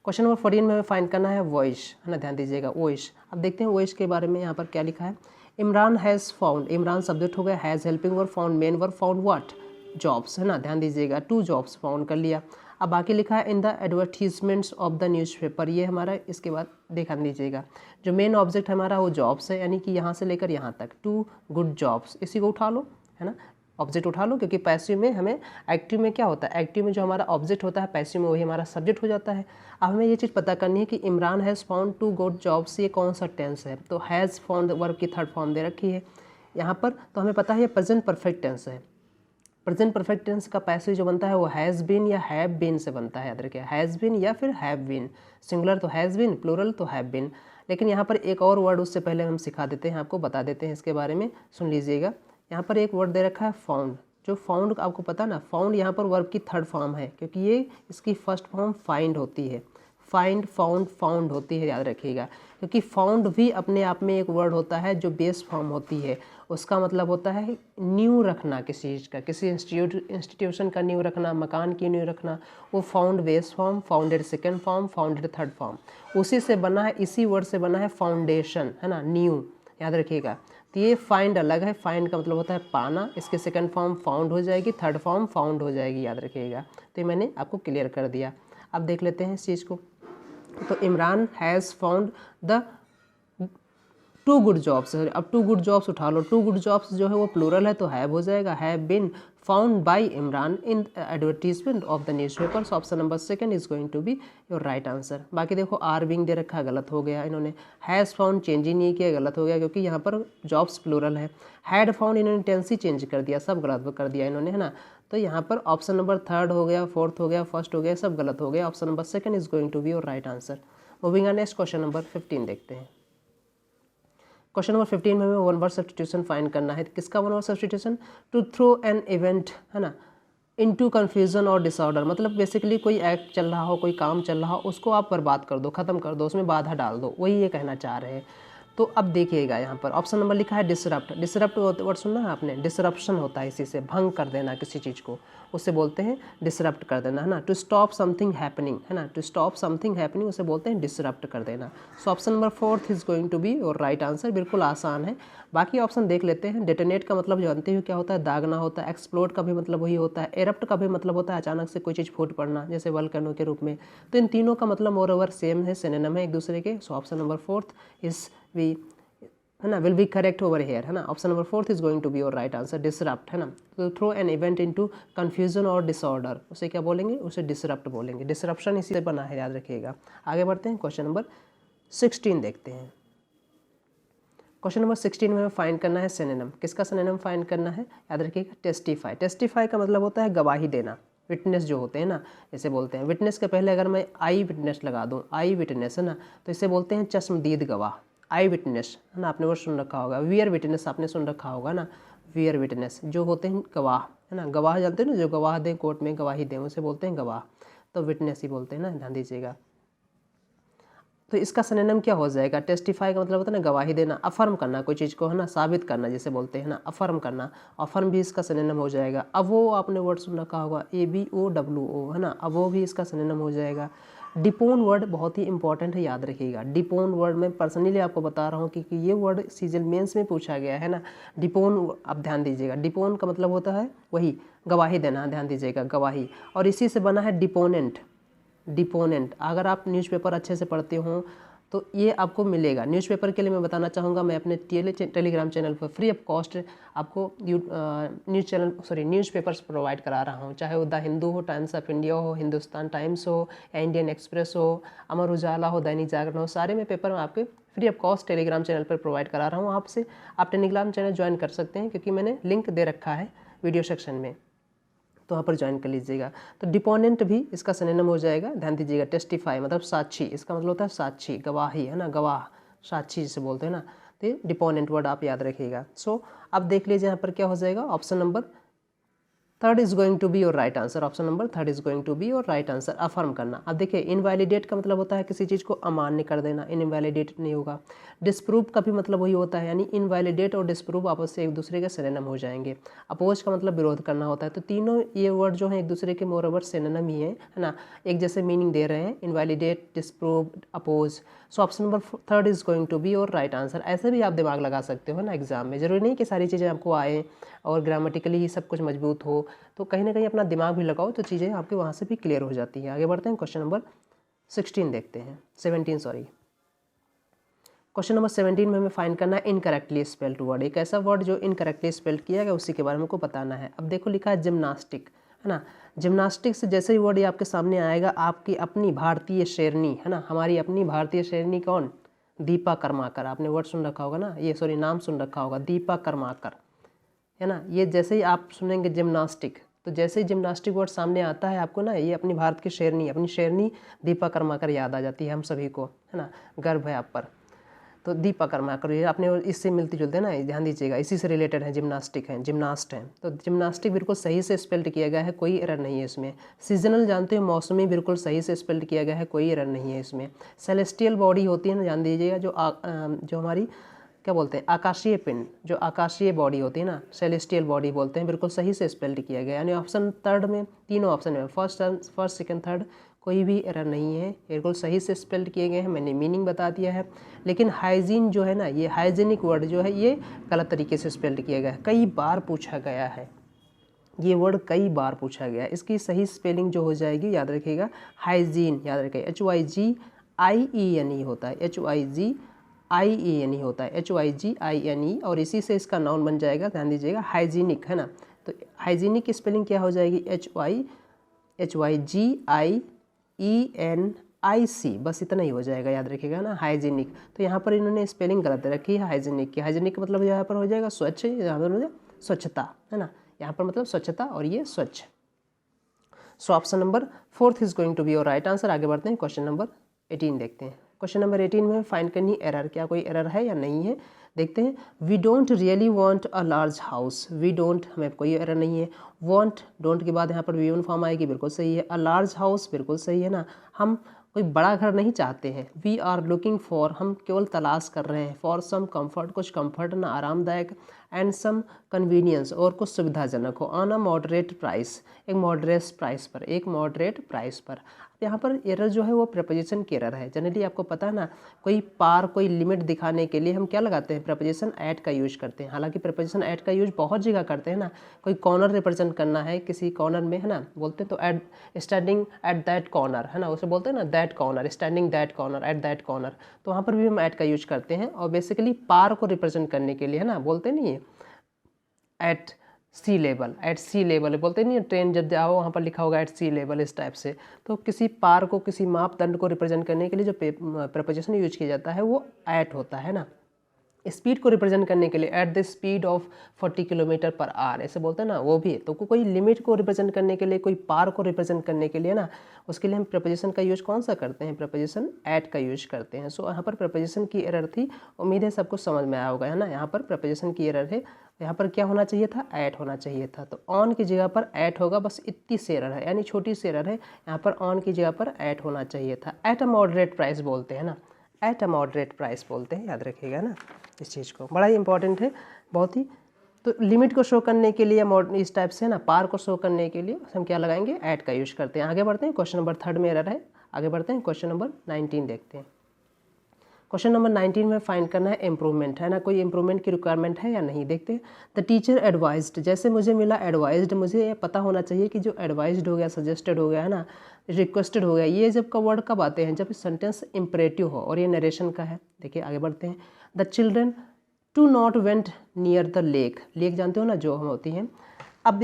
Question number 14 में हमें फाइंड करना है वॉइस, है ना, ध्यान दीजिएगा वॉइस। अब देखते हैं वॉइस के बारे में यहाँ पर क्या लिखा है। Imran has found, Imran subject हो गया, has helping verb, found main verb, found what, jobs, है ना, ध्यान दीजिएगा 2 जॉब्स फाउंड कर लिया। अब बाकी लिखा है in the advertisements of the newspaper, ये हमारा इसके बाद देखा दीजिएगा जो मेन ऑब्जेक्ट हमारा वो जॉब्स है, यानी कि यहाँ से लेकर यहाँ तक 2 गुड जॉब्स, इसी को उठा लो, है ना, ऑब्जेक्ट उठा लो, क्योंकि पैसिव में हमें, एक्टिव में क्या होता है, एक्टिव में जो हमारा ऑब्जेक्ट होता है पैसिव में वही हमारा सब्जेक्ट हो जाता है। अब हमें ये चीज़ पता करनी है कि Imran has found 2 good jobs, ये कौन सा टेंस है, तो हैज़ फाउंड वर्ब की थर्ड फॉर्म दे रखी है यहाँ पर, तो हमें पता है ये प्रेजेंट परफेक्ट टेंस है। प्रेजेंट परफेक्ट टेंस का पैसिव जो बनता है वो हैज़ बीन या हैव बीन से बनता है, याद रखिए, हैज़ बीन या फिर हैव बीन, सिंगुलर तो हैज़ बीन, प्लूरल तो हैव बीन। लेकिन यहाँ पर एक और वर्ड उससे पहले हम सिखा देते हैं, आपको बता देते हैं इसके बारे में, सुन लीजिएगा। यहाँ पर एक वर्ड दे रखा है फाउंड, जो फाउंड आपको पता ना, फाउंड यहाँ पर वर्ब की थर्ड फॉर्म है, क्योंकि ये इसकी फर्स्ट फॉर्म फाइंड होती है, फाइंड, फाउंड, फाउंड होती है, याद रखिएगा, क्योंकि फाउंड भी अपने आप में एक वर्ड होता है जो बेस फॉर्म होती है, उसका मतलब होता है न्यू रखना किसी चीज़ का, किसी इंस्टीट्यूशन का न्यू रखना, मकान की न्यू रखना, वो found base form, founded second form, founded third form, उसी से बना है, इसी वर्ड से बना है फाउंडेशन, है ना, न्यू, याद रखिएगा। तो ये फाइंड अलग है, फाइंड का मतलब होता है पाना, इसके सेकंड फॉर्म फाउंड हो जाएगी, थर्ड फॉर्म फाउंड हो जाएगी, याद रखिएगा। तो ये मैंने आपको क्लियर कर दिया। अब देख लेते हैं इस चीज़ को। तो Imran has found the 2 good jobs, अब 2 गुड जॉब्स उठा लो, 2 गुड जॉब्स जो है वो प्लूरल है तो हैव हो जाएगा, have been found by Imran in advertisement of the newspaper. So option number 2 is going to be your right answer. बाकी देखो आर बिंग दे रखा है, गलत हो गया, इन्होंने हैज़ फाउंड चेंज ही नहीं किया, गलत हो गया, क्योंकि यहाँ पर जॉब्स प्लूरल है। हैड फाउंड इन्होंने टेंस ही चेंज कर दिया, सब गलत कर दिया इन्होंने, है ना। तो यहाँ पर ऑप्शन नंबर 3 हो गया, 4th हो गया, 1st हो गया, सब गलत हो गया। Option number 2 is going to be your right answer. Moving on next question number 15 देखते हैं। क्वेश्चन नंबर 15 में हमें वन वर्ड सब्स्टिट्यूशन फाइंड करना है। किसका one word substitution? To throw an event, है ना, इनटू कन्फ्यूजन और डिसऑर्डर, मतलब बेसिकली कोई एक्ट चल रहा हो, कोई काम चल रहा हो, उसको आप बर्बाद कर दो, ख़त्म कर दो, उसमें बाधा डाल दो, वही ये कहना चाह रहे हैं। तो अब देखिएगा यहाँ पर ऑप्शन नंबर लिखा है डिसरप्ट। डिसरप्ट वर्ड सुना है आपने, डिसरप्शन होता है इसी से, भंग कर देना किसी चीज़ को, उससे बोलते हैं डिसरप्ट कर देना, है ना। टू स्टॉप समथिंग हैपनिंग, है ना, टू स्टॉप समथिंग हैपनिंग उसे बोलते हैं डिसरप्ट कर देना। So option number 4 is going to be our right answer, बिल्कुल आसान है। बाकी ऑप्शन देख लेते हैं। डेटोनेट का मतलब जानते हो क्या होता है, दागना होता है। एक्सप्लोड का भी मतलब वही होता है। एरप्ट का भी मतलब होता है अचानक से कोई चीज़ फूट पड़ना, जैसे वल्केनो के रूप में। तो इन तीनों का मतलब मोर ओवर सेम है, सिनोनिम है एक दूसरे के। So option number 4 is we, है ना, will be correct over here, है ना। Option number 4 is going to be your right answer, disrupt, है ना। तो throw an event into confusion और डिसऑर्डर, उसे क्या बोलेंगे, उसे डिसरप्ट बोलेंगे। डिसरप्शन इसी से बना है, याद रखिएगा। आगे बढ़ते हैं, क्वेश्चन नंबर 16 देखते हैं। क्वेश्चन नंबर 16 में हमें फाइंड करना है सिनोनिम। किसका सिनोनिम फाइंड करना है, याद रखिएगा, टेस्टिफाई। टेस्टिफाई का मतलब होता है गवाही देना, विटनेस जो होते हैं ना, इसे बोलते हैं। विटनेस के पहले अगर मैं आई विटनेस लगा दूं, आई विटनेस, है ना, तो इसे बोलते हैं चश्मदीद गवाह, आई विटनेस, है ना। आपने वो सुन रखा होगा। वियर विटनेस आपने सुन रखा होगा ना, वियर विटनेस जो होते हैं गवाह, है ना। गवाह जानते हैं ना, जो गवाह दें, कोर्ट में गवाही दें, उसे बोलते हैं गवाह। तो विटनेस ही बोलते हैं ना, ध्यान दीजिएगा। तो इसका सिनोनिम क्या हो जाएगा, टेस्टिफाई का मतलब होता है ना गवाही देना, अफर्म करना कोई चीज़ को, है ना, साबित करना जिसे बोलते हैं ना, अफर्म करना। अफर्म भी इसका सिनोनिम हो जाएगा। अवो आपने वर्ड सुन रखा होगा, ABOWO, है ना, अवो भी इसका सिनोनिम हो जाएगा। डिपोन वर्ड बहुत ही इंपॉर्टेंट है, याद रखिएगा। डिपोन वर्ड मैं पर्सनली आपको बता रहा हूँ कि ये वर्ड सीजल मेंस में पूछा गया है ना। डिपोन, आप ध्यान दीजिएगा, डिपोन का मतलब होता है वही गवाही देना, ध्यान दीजिएगा, गवाही। और इसी से बना है डिपोनेंट। डिपोनेंट, अगर आप न्यूज़पेपर अच्छे से पढ़ते हो तो ये आपको मिलेगा। न्यूज़पेपर के लिए मैं बताना चाहूँगा, मैं अपने टेलीग्राम चैनल पर फ्री ऑफ कॉस्ट आपको न्यूज़पेपर्स प्रोवाइड करा रहा हूँ, चाहे वो द हिंदू हो, टाइम्स ऑफ इंडिया हो, हिंदुस्तान टाइम्स हो, या इंडियन एक्सप्रेस हो, अमर उजाला हो, दैनिक जागरण हो, सारे में पेपर मैं आपके free of cost Telegram channel पर प्रोवाइड करा रहा हूँ। आपसे आप टेलीग्राम चैनल ज्वाइन कर सकते हैं, क्योंकि मैंने लिंक दे रखा है वीडियो सेक्शन में, तो वहाँ पर ज्वाइन कर लीजिएगा। तो डिपोनेंट भी इसका सिनोनिम हो जाएगा, ध्यान दीजिएगा। टेस्टिफाई मतलब साक्षी, इसका मतलब होता है साक्षी, गवाही, है ना, गवाह, साक्षी जिसे बोलते हैं ना, तो ये डिपोनेंट वर्ड आप याद रखिएगा। सो अब देख लीजिए यहाँ पर क्या हो जाएगा, option number third is going to be your right answer. Option number third is going to be your right answer. Affirm करना, अब देखिए इनवैलिडेट का मतलब होता है किसी चीज़ को अमान्य कर देना, इनवैलिडेट नहीं होगा। डिस्प्रूव का भी मतलब वही होता है, यानी इनवैलिडेट और डिस्प्रूव आपस से एक दूसरे के सिनोनिम हो जाएंगे। अपोज का मतलब विरोध करना होता है। तो तीनों ये वर्ड जो है एक दूसरे के मोर ओवर सिनोनिम ही है ना, एक जैसे मीनिंग दे रहे हैं, invalidate, disprove, oppose. So option number third is going to be your right answer. ऐसे भी आप दिमाग लगा सकते हो ना एग्जाम में, जरूरी नहीं कि सारी चीज़ें आपको आए और ग्रामेटिकली ही सब कुछ मजबूत हो, तो कहीं ना कहीं अपना दिमाग भी लगाओ तो चीज़ें आपके वहाँ से भी क्लियर हो जाती हैं। आगे बढ़ते हैं, क्वेश्चन नंबर 16 देखते हैं, 17 सॉरी। क्वेश्चन नंबर 17 में हमें फाइंड करना है इनकरेक्टली स्पेल्ड वर्ड। एक ऐसा वर्ड जो इनकरेक्टली स्पेल्ड किया गया उसी के बारे में हमको बताना है। अब देखो लिखा है जिम्नास्टिक, है ना। जिम्नास्टिक से जैसे ही वर्ड ये आपके सामने आएगा, आपकी अपनी भारतीय शेरनी, है ना, हमारी अपनी भारतीय शेरनी कौन, दीपा कर्माकर। आपने वर्ड सुन रखा होगा ना, ये सॉरी नाम सुन रखा होगा, दीपा कर्माकर, है ना। ये जैसे ही आप सुनेंगे जिम्नास्टिक, तो जैसे ही जिम्नास्टिक वर्ड सामने आता है आपको ना, ये अपनी भारत की शेरनी, अपनी शेरनी दीपा कर्माकर याद आ जाती है हम सभी को, है ना, गर्व है आप पर। तो दीपा कर्माकर ये आपने इससे मिलती जुलते हैं ना, ध्यान दीजिएगा, इसी से रिलेटेड है, जिम्नास्टिक है, जिम्नास्ट है। तो जिम्नास्टिक बिल्कुल सही से स्पेल्ड किया गया है, कोई एरर नहीं है इसमें। सीजनल जानते हो, मौसमी, बिल्कुल सही से स्पेल्ड किया गया है, कोई एरर नहीं है इसमें। सेलेस्टियल बॉडी होती है ना, ध्यान दीजिएगा, जो हमारी क्या बोलते हैं, आकाशीय पिंड, जो आकाशीय बॉडी होती है ना, सेलेस्टियल बॉडी बोलते हैं, बिल्कुल सही से स्पेल्ड किया गया। यानी ऑप्शन थर्ड में, तीनों ऑप्शन में, फर्स्ट सेकंड थर्ड, कोई भी एरर नहीं है, बिल्कुल सही से स्पेल्ड किए गए हैं। मैंने मीनिंग बता दिया है। लेकिन हाइजीन जो है ना, ये हाइजीनिक वर्ड जो है ये गलत तरीके से स्पेल्ड किया गया है, कई बार पूछा गया है ये वर्ड, कई बार पूछा गया है। इसकी सही स्पेलिंग जो हो जाएगी, याद रखिएगा, हाइजीन, याद रखिएगा, HYGIENE होता है, HYGIENE होता है, HYGINE, और इसी से इसका नाउन बन जाएगा, ध्यान दीजिएगा, हाइजीनिक, है ना। तो हाइजीनिक की स्पेलिंग क्या हो जाएगी, HYGIENIC, बस इतना ही हो जाएगा, याद रखिएगा ना, हाइजीनिक। तो यहाँ पर इन्होंने स्पेलिंग गलत रखी है हाइजीनिक की। हाइजीनिक का मतलब यहाँ पर हो जाएगा स्वच्छ, यहाँ पर हो जाएगा स्वच्छता, है ना, यहाँ पर मतलब स्वच्छता और ये स्वच्छ। So option number fourth is going to be your right answer. आगे बढ़ते हैं, क्वेश्चन नंबर 18 देखते हैं। क्वेश्चन नंबर 18 में फाइंड करनी एरर, क्या कोई एरर है या नहीं है, देखते हैं। We don't really want a large house, we don't, हमें कोई एरर नहीं है। वांट, डोंट के बाद यहाँ पर वी1 फॉर्म आएगी, बिल्कुल सही है। अ लार्ज हाउस, बिल्कुल सही है ना, हम कोई बड़ा घर नहीं चाहते हैं। वी आर लुकिंग फॉर, हम केवल तलाश कर रहे हैं, फॉर सम कंफर्ट, कुछ कंफर्ट ना, आरामदायक, एंड सम कन्वीनियंस, और कुछ सुविधाजनक हो, ऑन अ मॉडरेट प्राइस, एक मॉडरेट प्राइस पर, एक मॉडरेट प्राइस पर। यहाँ पर एरर जो है वो प्रपोजिशन की एरर है। जनरली आपको पता है ना, कोई पार, कोई लिमिट दिखाने के लिए हम क्या लगाते हैं, प्रपोजिशन एट का यूज करते हैं। हालांकि प्रपोजिशन एट का यूज बहुत जगह करते हैं ना, कोई कॉर्नर रिप्रेजेंट करना है किसी कॉर्नर में, है ना, बोलते हैं तो at, standing at that corner, है ना, उसे बोलते हैं ना that corner, standing that corner, at that corner. तो वहाँ पर भी हम एट का यूज करते हैं, और बेसिकली पार को रिप्रेजेंट करने के लिए, है ना, बोलते नहीं है एट सी लेवल, एट सी लेवल बोलते नहीं है, ट्रेन जब जाओ वहाँ पर लिखा होगा एट सी लेवल, इस टाइप से। तो किसी पार को, किसी मापदंड को रिप्रेजेंट करने के लिए जो प्रपोजिशन यूज किया जाता है वो एट होता है ना। स्पीड को रिप्रेजेंट करने के लिए at the speed of 40 kilometre per hour, ऐसे बोलते हैं ना, वो भी है। तो कोई लिमिट को रिप्रेजेंट करने के लिए, कोई पार को रिप्रेजेंट करने के लिए ना, उसके लिए हम प्रपोजिशन का यूज कौन सा करते हैं, प्रपोजिशन एट का यूज करते हैं। सो यहाँ पर प्रपोजिशन की एरर थी, उम्मीद है सबको समझ में आया होगा, है ना। यहाँ पर प्रपोजिशन की एरर है, यहाँ पर क्या होना चाहिए था, ऐट होना चाहिए था। तो ऑन की जगह पर ऐट होगा, बस इतनी सी एरर है, यानी छोटी सी एरर है। यहाँ पर ऑन की जगह पर ऐट होना चाहिए था। एट अ मॉडरेट प्राइस बोलते हैं ना, एट अ मॉडरेट प्राइस बोलते हैं, याद रखिएगा ना इस चीज़ को, बड़ा ही इंपॉर्टेंट है बहुत ही। तो लिमिट को शो करने के लिए इस टाइप से ना, पार को शो करने के लिए हम क्या लगाएंगे, ऐट का यूज करते हैं। आगे बढ़ते हैं, क्वेश्चन नंबर 3 में एरर है। आगे बढ़ते हैं, क्वेश्चन नंबर 19 देखते हैं। क्वेश्चन नंबर 19 में फाइंड करना है इम्प्रूवमेंट, है ना, कोई इम्प्रूवमेंट की रिक्वायरमेंट है या नहीं, देखते हैं। द टीचर एडवाइज्ड, जैसे मुझे मिला एडवाइज्ड, मुझे ये पता होना चाहिए कि जो एडवाइज्ड हो गया, सजेस्टेड हो गया, है ना, रिक्वेस्टेड हो गया, ये जब का वर्ड कब आते हैं, जब सेंटेंस इम्परेटिव हो और ये नरेशन का है। देखिए आगे बढ़ते हैं। The children to not went near the lake, lake जानते हो ना जो हम होती हैं। अब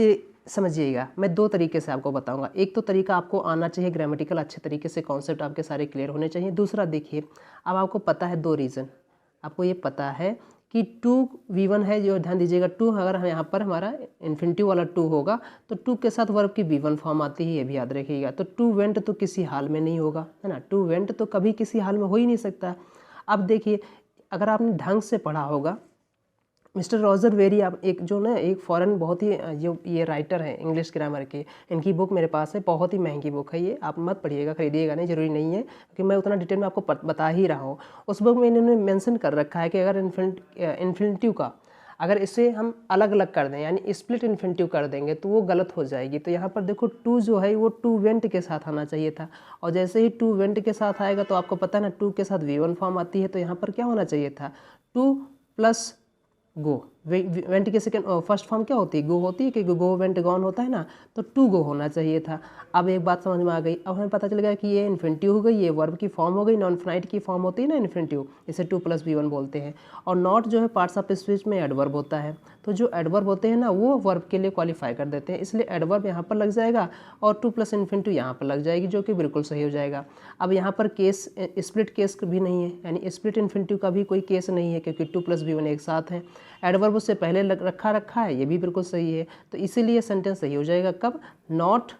समझिएगा, मैं दो तरीके से आपको बताऊंगा। एक तो तरीका आपको आना चाहिए ग्रामेटिकल अच्छे तरीके से, कॉन्सेप्ट आपके सारे क्लियर होने चाहिए। दूसरा देखिए, अब आपको पता है दो रीज़न, आपको ये पता है कि टू V1 है, जो ध्यान दीजिएगा, टू अगर हम यहाँ पर हमारा इन्फिनिटिव वाला टू होगा तो टू के साथ वर्ब की V1 फॉर्म आती है, ये भी याद रखिएगा। तो टू वेंट तो किसी हाल में नहीं होगा, है ना, टू वेंट तो कभी किसी हाल में हो ही नहीं सकता। अब देखिए, अगर आपने ढंग से पढ़ा होगा, मिस्टर रॉजर वेरी, आप एक जो ना एक फॉरेन बहुत ही जो ये राइटर हैं इंग्लिश ग्रामर के, इनकी बुक मेरे पास है, बहुत ही महंगी बुक है ये, आप मत पढ़िएगा, खरीदिएगा नहीं, जरूरी नहीं है क्योंकि मैं उतना डिटेल में आपको बता ही रहा हूँ। उस बुक में इन्होंने मेंशन कर रखा है कि अगर इन्फिनिटिव का अगर इसे हम अलग अलग कर दें यानी स्प्लिट इन्फिनिटिव कर देंगे तो वो गलत हो जाएगी। तो यहाँ पर देखो टू जो है वो टू वेंट के साथ आना चाहिए था, और जैसे ही टू वेंट के साथ आएगा तो आपको पता है ना टू के साथ V1 फॉर्म आती है, तो यहाँ पर क्या होना चाहिए था, टू प्लस गो। वेंट के सेकेंड फर्स्ट फॉर्म क्या होती है, गो होती है कि गो वेंट गॉन होता है ना, तो टू गो होना चाहिए था। अब एक बात समझ में आ गई, अब हमें पता चल गया कि ये इन्फिनिटिव हो गई, ये वर्ब की फॉर्म हो गई, नॉन फाइनाइट की फॉर्म होती है ना इन्फिनिटिव, इसे 2 + V1 बोलते हैं। और नॉट जो है पार्ट्स ऑफ स्पीच में एडवर्ब होता है, तो जो एडवर्ब होते हैं ना वो वर्ब के लिए क्वालिफाई कर देते हैं, इसलिए एडवर्ब यहाँ पर लग जाएगा और 2 + इन्फिनिटिव यहाँ पर लग जाएगी, जो कि बिल्कुल सही हो जाएगा। अब यहाँ पर केस स्प्लिट केस भी नहीं है, यानी स्प्लिट इन्फिनिटिव का भी कोई केस नहीं है क्योंकि 2 + V1 एक साथ है। एडवर्ब उससे पहले रखा है, ये भी बिल्कुल सही है, तो इसीलिए सेंटेंस सही हो जाएगा कब, नॉट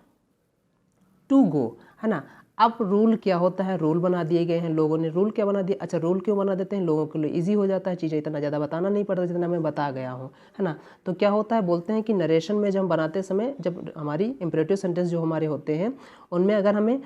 टू गो, है ना। अब रूल क्या होता है, रूल बना दिए गए हैं लोगों ने, रूल क्या बना दिया, अच्छा रूल क्यों बना देते हैं, लोगों के लिए इजी हो जाता है, चीज़ें इतना ज़्यादा बताना नहीं पड़ता जितना मैं बता गया हूँ, है ना। तो क्या होता है, बोलते हैं कि नरेशन में जब हम बनाते समय, जब हमारी इंपरेटिव सेंटेंस जो हमारे होते हैं उनमें अगर हमें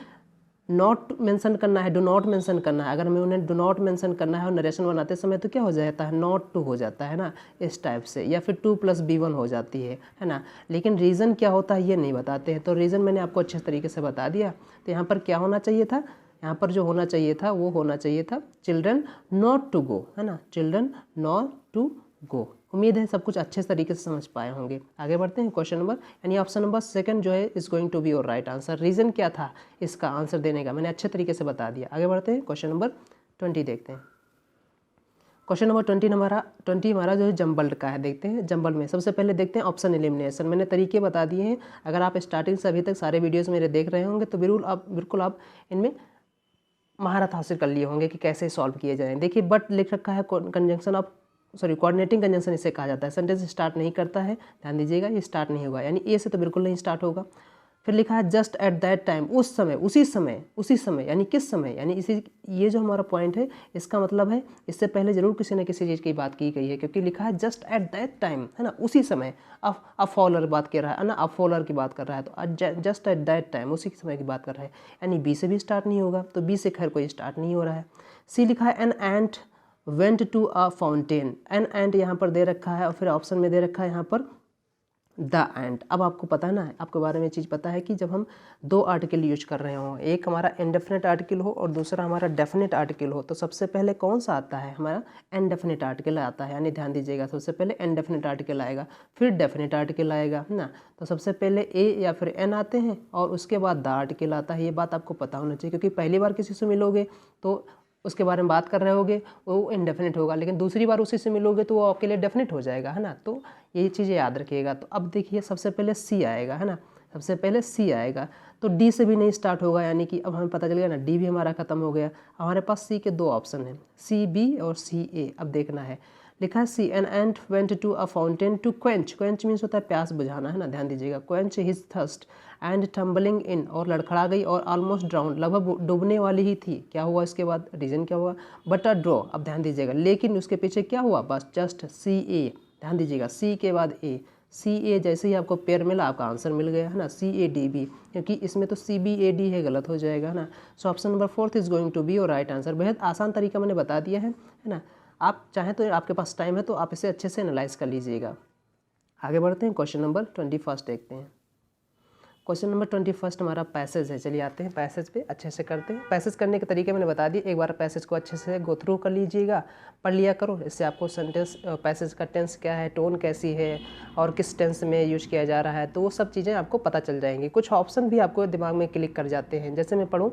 नॉट मेंशन करना है, डू नॉट मेंशन करना है, अगर हमें उन्हें डू नॉट मेंशन करना है और नरेशन बनाते समय तो क्या हो जाता है, नॉट टू हो जाता है ना, इस टाइप से, या फिर 2 + B1 हो जाती है ना। लेकिन रीज़न क्या होता है ये नहीं बताते हैं, तो रीज़न मैंने आपको अच्छे तरीके से बता दिया। तो यहाँ पर क्या होना चाहिए था, यहाँ पर जो होना चाहिए था वो होना चाहिए था चिल्ड्रन नॉट टू गो, है ना, चिल्ड्रन नॉट टू गो। उम्मीद है सब कुछ अच्छे तरीके से समझ पाए होंगे। आगे बढ़ते हैं क्वेश्चन नंबर, यानी ऑप्शन नंबर सेकंड जो है is going to be your right answer. Reason क्या था इसका आंसर देने का, मैंने अच्छे तरीके से बता दिया। आगे बढ़ते हैं क्वेश्चन नंबर 20 देखते हैं। क्वेश्चन नंबर 20 हमारा जो है जम्बल्ड का है, देखते हैं जम्बल में। सबसे पहले देखते हैं ऑप्शन एलिमिनेशन, मैंने तरीके बता दिए हैं, अगर आप स्टार्टिंग से अभी तक सारे वीडियोज़ मेरे देख रहे होंगे तो बिल्कुल आप इनमें महारत हासिल कर लिए होंगे कि कैसे सॉल्व किए जाएँ। देखिए बट लिख रखा है कंजंक्शन ऑफ कोऑर्डिनेटिंग कंजंक्शन इसे कहा जाता है, सेंटेंस स्टार्ट नहीं करता है, ध्यान दीजिएगा, ये स्टार्ट नहीं होगा, यानी ए से तो बिल्कुल नहीं स्टार्ट होगा। फिर लिखा है जस्ट एट दैट टाइम, उस समय, उसी समय, यानी किस समय, यानी इसी, ये जो हमारा पॉइंट है इसका मतलब है इससे पहले जरूर किसी न किसी चीज़ की बात की गई है, क्योंकि लिखा है जस्ट एट दैट टाइम, है ना, उसी समय। अब फॉलोअर बात कर रहा है ना, अब फॉलोअर की बात कर रहा है, तो जस्ट एट दैट टाइम, उसी समय की बात कर रहा है, यानी बी से भी स्टार्ट नहीं होगा, तो बी से खैर कोई स्टार्ट नहीं हो रहा है। सी लिखा है an ant went to a fountain, an and यहाँ पर दे रखा है और फिर ऑप्शन में दे रखा है यहाँ पर द एंड। अब आपको पता है ना, आपके बारे में चीज़ पता है कि जब हम दो आर्टिकल यूज कर रहे हों, एक हमारा इनडेफिनेट आर्टिकल हो और दूसरा हमारा डेफिनेट आर्टिकल हो, तो सबसे पहले कौन सा आता है, हमारा इनडेफिनेट आर्टिकल आता है, यानी ध्यान दीजिएगा, सबसे पहले इनडेफिनेट आर्टिकल आएगा, फिर डेफिनेट आर्टिकल आएगा, है ना। तो सबसे पहले ए या फिर एन आते हैं और उसके बाद द आर्टिकल आता है, ये बात आपको पता होना चाहिए, क्योंकि पहली बार किसी से मिलोगे तो उसके बारे में बात कर रहे होगे वो इनडेफिनेट होगा, लेकिन दूसरी बार उसी से मिलोगे तो वो आपके लिए डेफिनेट हो जाएगा, है ना। तो ये चीज़ें याद रखिएगा। तो अब देखिए सबसे पहले सी आएगा, है ना, सबसे पहले सी आएगा, तो डी से भी नहीं स्टार्ट होगा, यानी कि अब हमें पता चल गया ना, डी भी हमारा खत्म हो गया। हमारे पास सी के दो ऑप्शन हैं, सी बी और सी ए। अब देखना है, लिखा है C an ant went to a fountain to quench, quench means होता है प्यास बुझाना, है ना, ध्यान दीजिएगा, quench his thirst and tumbling in, और लड़खड़ा गई और ऑलमोस्ट ड्राउंड, लगभग डूबने वाली ही थी। क्या हुआ इसके बाद, रीजन क्या हुआ, बट अ ड्रॉ। अब ध्यान दीजिएगा, लेकिन उसके पीछे क्या हुआ, बस जस्ट सी ए, ध्यान दीजिएगा, सी के बाद ए, सी ए जैसे ही आपको पेयर मिला आपका आंसर मिल गया, है ना, सी ए डी बी, क्योंकि इसमें तो सी बी ए डी है, गलत हो जाएगा, है ना। So option number 4 is going to be your right answer. बेहद आसान तरीका मैंने बता दिया है ना। आप चाहें तो, आपके पास टाइम है तो आप इसे अच्छे से एनालाइज कर लीजिएगा। आगे बढ़ते हैं, क्वेश्चन नंबर 21 देखते हैं। क्वेश्चन नंबर 21 हमारा पैसेज है। चलिए आते हैं पैसेज पे, अच्छे से करते हैं। पैसेज करने के तरीके मैंने बता दिए, एक बार पैसेज को अच्छे से गो थ्रू कर लीजिएगा, पढ़ लिया करो, इससे आपको सेंटेंस, पैसेज का टेंस क्या है, टोन कैसी है और किस टेंस में यूज किया जा रहा है, तो वो सब चीज़ें आपको पता चल जाएंगी। कुछ ऑप्शन भी आपको दिमाग में क्लिक कर जाते हैं, जैसे मैं पढ़ूँ,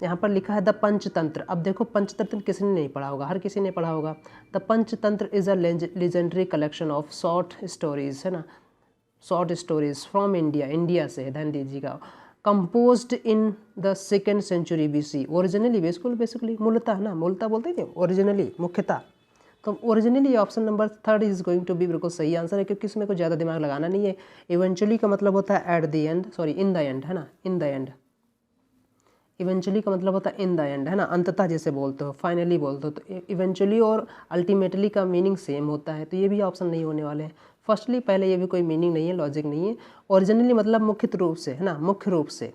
यहाँ पर लिखा है द पंचतंत्र। अब देखो पंचतंत्र किसी ने नहीं पढ़ा होगा, हर किसी ने पढ़ा होगा। The Panchatantra is a legendary collection of short stories, है ना, short stories from India, India से, ध्यान दीजिएगा, composed in the 2nd century BC, originally, basically मूलतः, ना, मूलतः बोलते हैं, ओरिजिनली, मुख्यतः। तो originally option number 3 is going to be बिल्कुल सही आंसर है, क्योंकि इसमें कुछ ज़्यादा दिमाग लगाना नहीं है। इवेंचुअली का मतलब होता है at the end, sorry in the end, है ना, इन द एंड, इवेंचुअली का मतलब होता है इन द एंड, है ना, अंततः जैसे बोलते हो, फाइनली बोलते हो, तो इवेंचुअली और अल्टीमेटली का मीनिंग सेम होता है, तो ये भी ऑप्शन नहीं होने वाले हैं। फर्स्टली पहले ये भी कोई मीनिंग नहीं है, लॉजिक नहीं है। ओरिजिनली मतलब मुख्य रूप से, है ना, मुख्य रूप से,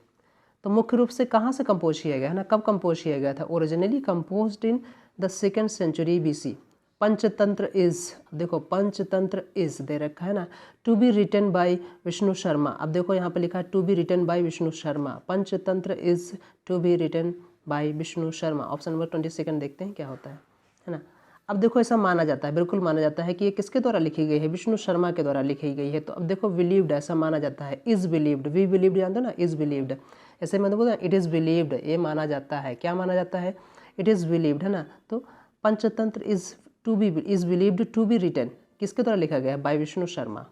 तो मुख्य रूप से कहाँ से कंपोज किया गया, है ना, कब कंपोज किया गया था? Originally composed in the 2nd century BC। Panchatantra is, देखो पंचतंत्र इज दे रखा है ना, to be written by Vishnu Sharma. अब देखो यहाँ पे लिखा है to be written by Vishnu Sharma, Panchatantra is to be written by Vishnu Sharma. Option number 22 देखते हैं क्या होता है ना। अब देखो ऐसा माना जाता है, बिल्कुल माना जाता है कि ये किसके द्वारा लिखी गई है, विष्णु शर्मा के द्वारा लिखी गई है। तो अब देखो बिलीव्ड, ऐसा माना जाता है, इज बिलीव्ड, वी बिलीव्ड जानते हो ना, इज बिलीव्ड, ऐसे मतलब बोलते हैं इट इज़ बिलीव्ड, ये माना जाता है, क्या माना जाता है, इट इज़ बिलीव्ड, है ना। तो Panchatantra is believed to be written, किसके द्वारा लिखा गया है, बाय विष्णु शर्मा।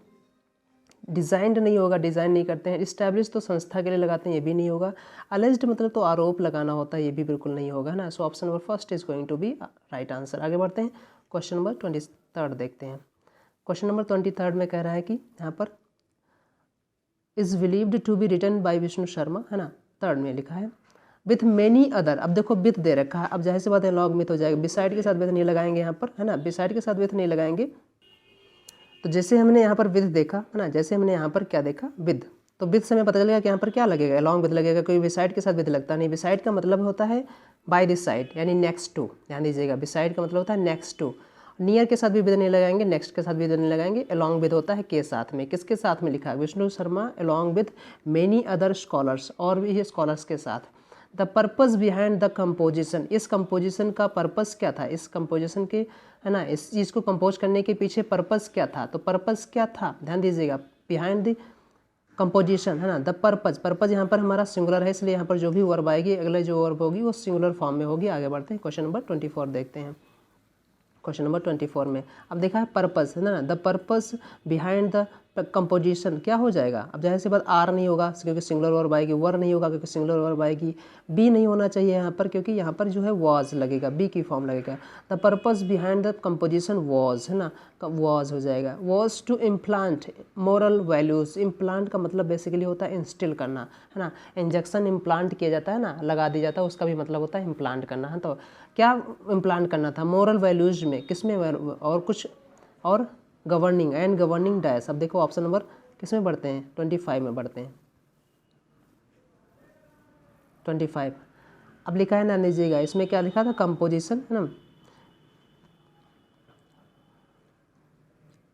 डिज़ाइंड नहीं होगा, डिज़ाइन नहीं करते हैं। इस्टेब्लिश तो संस्था के लिए लगाते हैं, ये भी नहीं होगा। अलेज्ड मतलब तो आरोप लगाना होता है, ये भी बिल्कुल नहीं होगा, है ना। So option number first is going to be right answer. आगे बढ़ते हैं, क्वेश्चन नंबर 23 देखते हैं। क्वेश्चन नंबर 23 में कह रहा है कि यहाँ पर is believed to be written by Vishnu Sharma, है ना, 3rd में लिखा है विथ मेनी अदर। अब देखो विथ दे रखा है, अब जाहिर सी बात है लॉग विथ हो जाएगा, बिसाइड के साथ विथ नहीं लगाएंगे यहाँ पर, है ना, बिसाइड के साथ विथ नहीं लगाएंगे। तो जैसे हमने यहाँ पर विद देखा, है ना, जैसे हमने यहाँ पर क्या देखा, विद, तो विद से हमें पता चलेगा कि यहाँ पर क्या लगेगा, अलॉन्ग विद लगेगा, कोई बिसाइड के साथ विद लगता नहीं। बिसाइड का मतलब होता है बाय दिस साइड, यानी नेक्स्ट टू, ध्यान दीजिएगा, बिसाइड का मतलब होता है नेक्स्ट टू। नियर के साथ भी विद नहीं लगाएंगे, नेक्स्ट के साथ भी विद नहीं लगाएंगे, अलॉन्ग विद होता है के साथ में। किसके साथ में लिखा है, Vishnu Sharma along with many other scholars, और भी स्कॉलर्स के साथ। The purpose behind the composition, इस कंपोजिशन का पर्पज़ क्या था, इस कंपोजिशन के, है ना, इस चीज़ को कंपोज करने के पीछे पर्पज़ क्या था। तो पर्पज़ क्या था, ध्यान दीजिएगा, बिहाइंड द कंपोजिशन, है ना, द पर्पज़, पर्पज़ यहाँ पर हमारा सिंगुलर है, इसलिए यहाँ पर जो भी वर्ब आएगी, अगले जो वर्ब होगी वो सिंगुलर फॉर्म में होगी। आगे बढ़ते हैं, क्वेश्चन नंबर 24 देखते हैं। क्वेश्चन नंबर 24 में अब देखा है पर्पस, है ना, the purpose behind the composition क्या हो जाएगा। अब जाहिर सी बात आर नहीं होगा क्योंकि सिंगुलर वर्ब आएगी, वर नहीं होगा क्योंकि सिंगुलर वर्ब आएगी, बी नहीं होना चाहिए यहाँ पर क्योंकि यहाँ पर जो है वॉज लगेगा, बी की फॉर्म लगेगा। The purpose behind the composition was, है ना, वॉज हो जाएगा। Was to implant moral values, implant का मतलब बेसिकली होता है इंस्टिल करना, है ना, इंजेक्शन इम्प्लांट किया जाता है ना, लगा दिया जाता है, उसका भी मतलब होता है इम्प्लांट करना, है। तो क्या इम्प्लांट करना था, मोरल वैल्यूज में, किसमें, और कुछ और गवर्निंग एंड गवर्निंग डैश। अब देखो ऑप्शन नंबर किस में बढ़ते हैं, 25 में बढ़ते हैं, 25। अब लिखा है ना, लीजिएगा, इसमें क्या लिखा था, कंपोजिशन, है ना,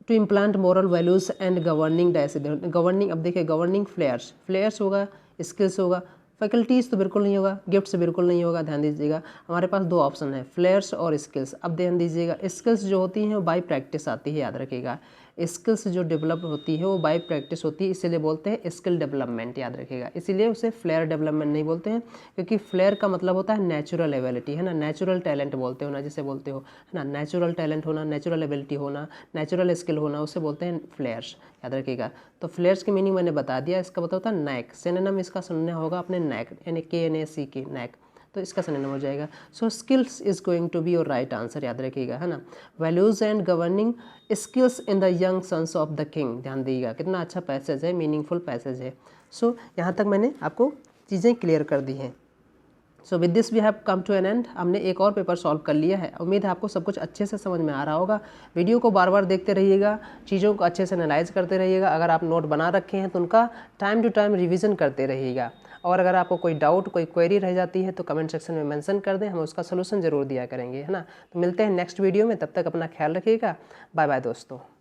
to implant moral values and governing dash, governing. अब देखिए गवर्निंग फ्लेयर्स, फ्लेयर्स होगा, स्किल्स होगा, फैकल्टीज़ तो बिल्कुल नहीं होगा, गिफ्ट्स बिल्कुल नहीं होगा। ध्यान दीजिएगा, हमारे पास 2 ऑप्शन है, फ्लेयर्स और स्किल्स। अब ध्यान दीजिएगा, स्किल्स जो होती हैं वो बाय प्रैक्टिस आती है, याद रखिएगा, स्किल्स जो डेवलप होती है वो बाय प्रैक्टिस होती है, इसीलिए बोलते हैं स्किल डेवलपमेंट, याद रखिएगा। इसीलिए उसे फ्लेयर डेवलपमेंट नहीं बोलते हैं क्योंकि फ्लेयर का मतलब होता है नेचुरल एबिलिटी, है ना, नेचुरल टैलेंट बोलते हो ना, जिसे बोलते हो, है ना, नेचुरल टैलेंट होना, नेचुरल एबिलिटी होना, नेचुरल स्किल होना, उसे बोलते हैं फ्लेयर्स, याद रखिएगा। तो फ्लेयर्स की मीनिंग मैंने बता दिया, इसका मतलब होता है नैक, सिनोनिम इसका सुनना होगा अपने नैक, यानी KNAC, नैक, तो इसका सिनोनिम हो जाएगा। So skills is going to be your right answer, याद रखिएगा, है ना। Values and governing skills in the young sons of the king, ध्यान दीजिएगा, कितना अच्छा पैसेज है, मीनिंगफुल पैसेज है। सो यहाँ तक मैंने आपको चीज़ें क्लियर कर दी हैं। So with this we have come to an end, हमने एक और पेपर सॉल्व कर लिया है। उम्मीद है आपको सब कुछ अच्छे से समझ में आ रहा होगा। वीडियो को बार बार देखते रहिएगा, चीज़ों को अच्छे से एनालाइज करते रहिएगा। अगर आप नोट बना रखे हैं तो उनका टाइम टू टाइम रिवीजन करते रहिएगा, और अगर आपको कोई डाउट, कोई क्वेरी रह जाती है तो कमेंट सेक्शन में मेंशन कर दें, हम उसका सोल्यूशन ज़रूर दिया करेंगे, है ना। तो मिलते हैं नेक्स्ट वीडियो में, तब तक अपना ख्याल रखिएगा। बाय बाय दोस्तों।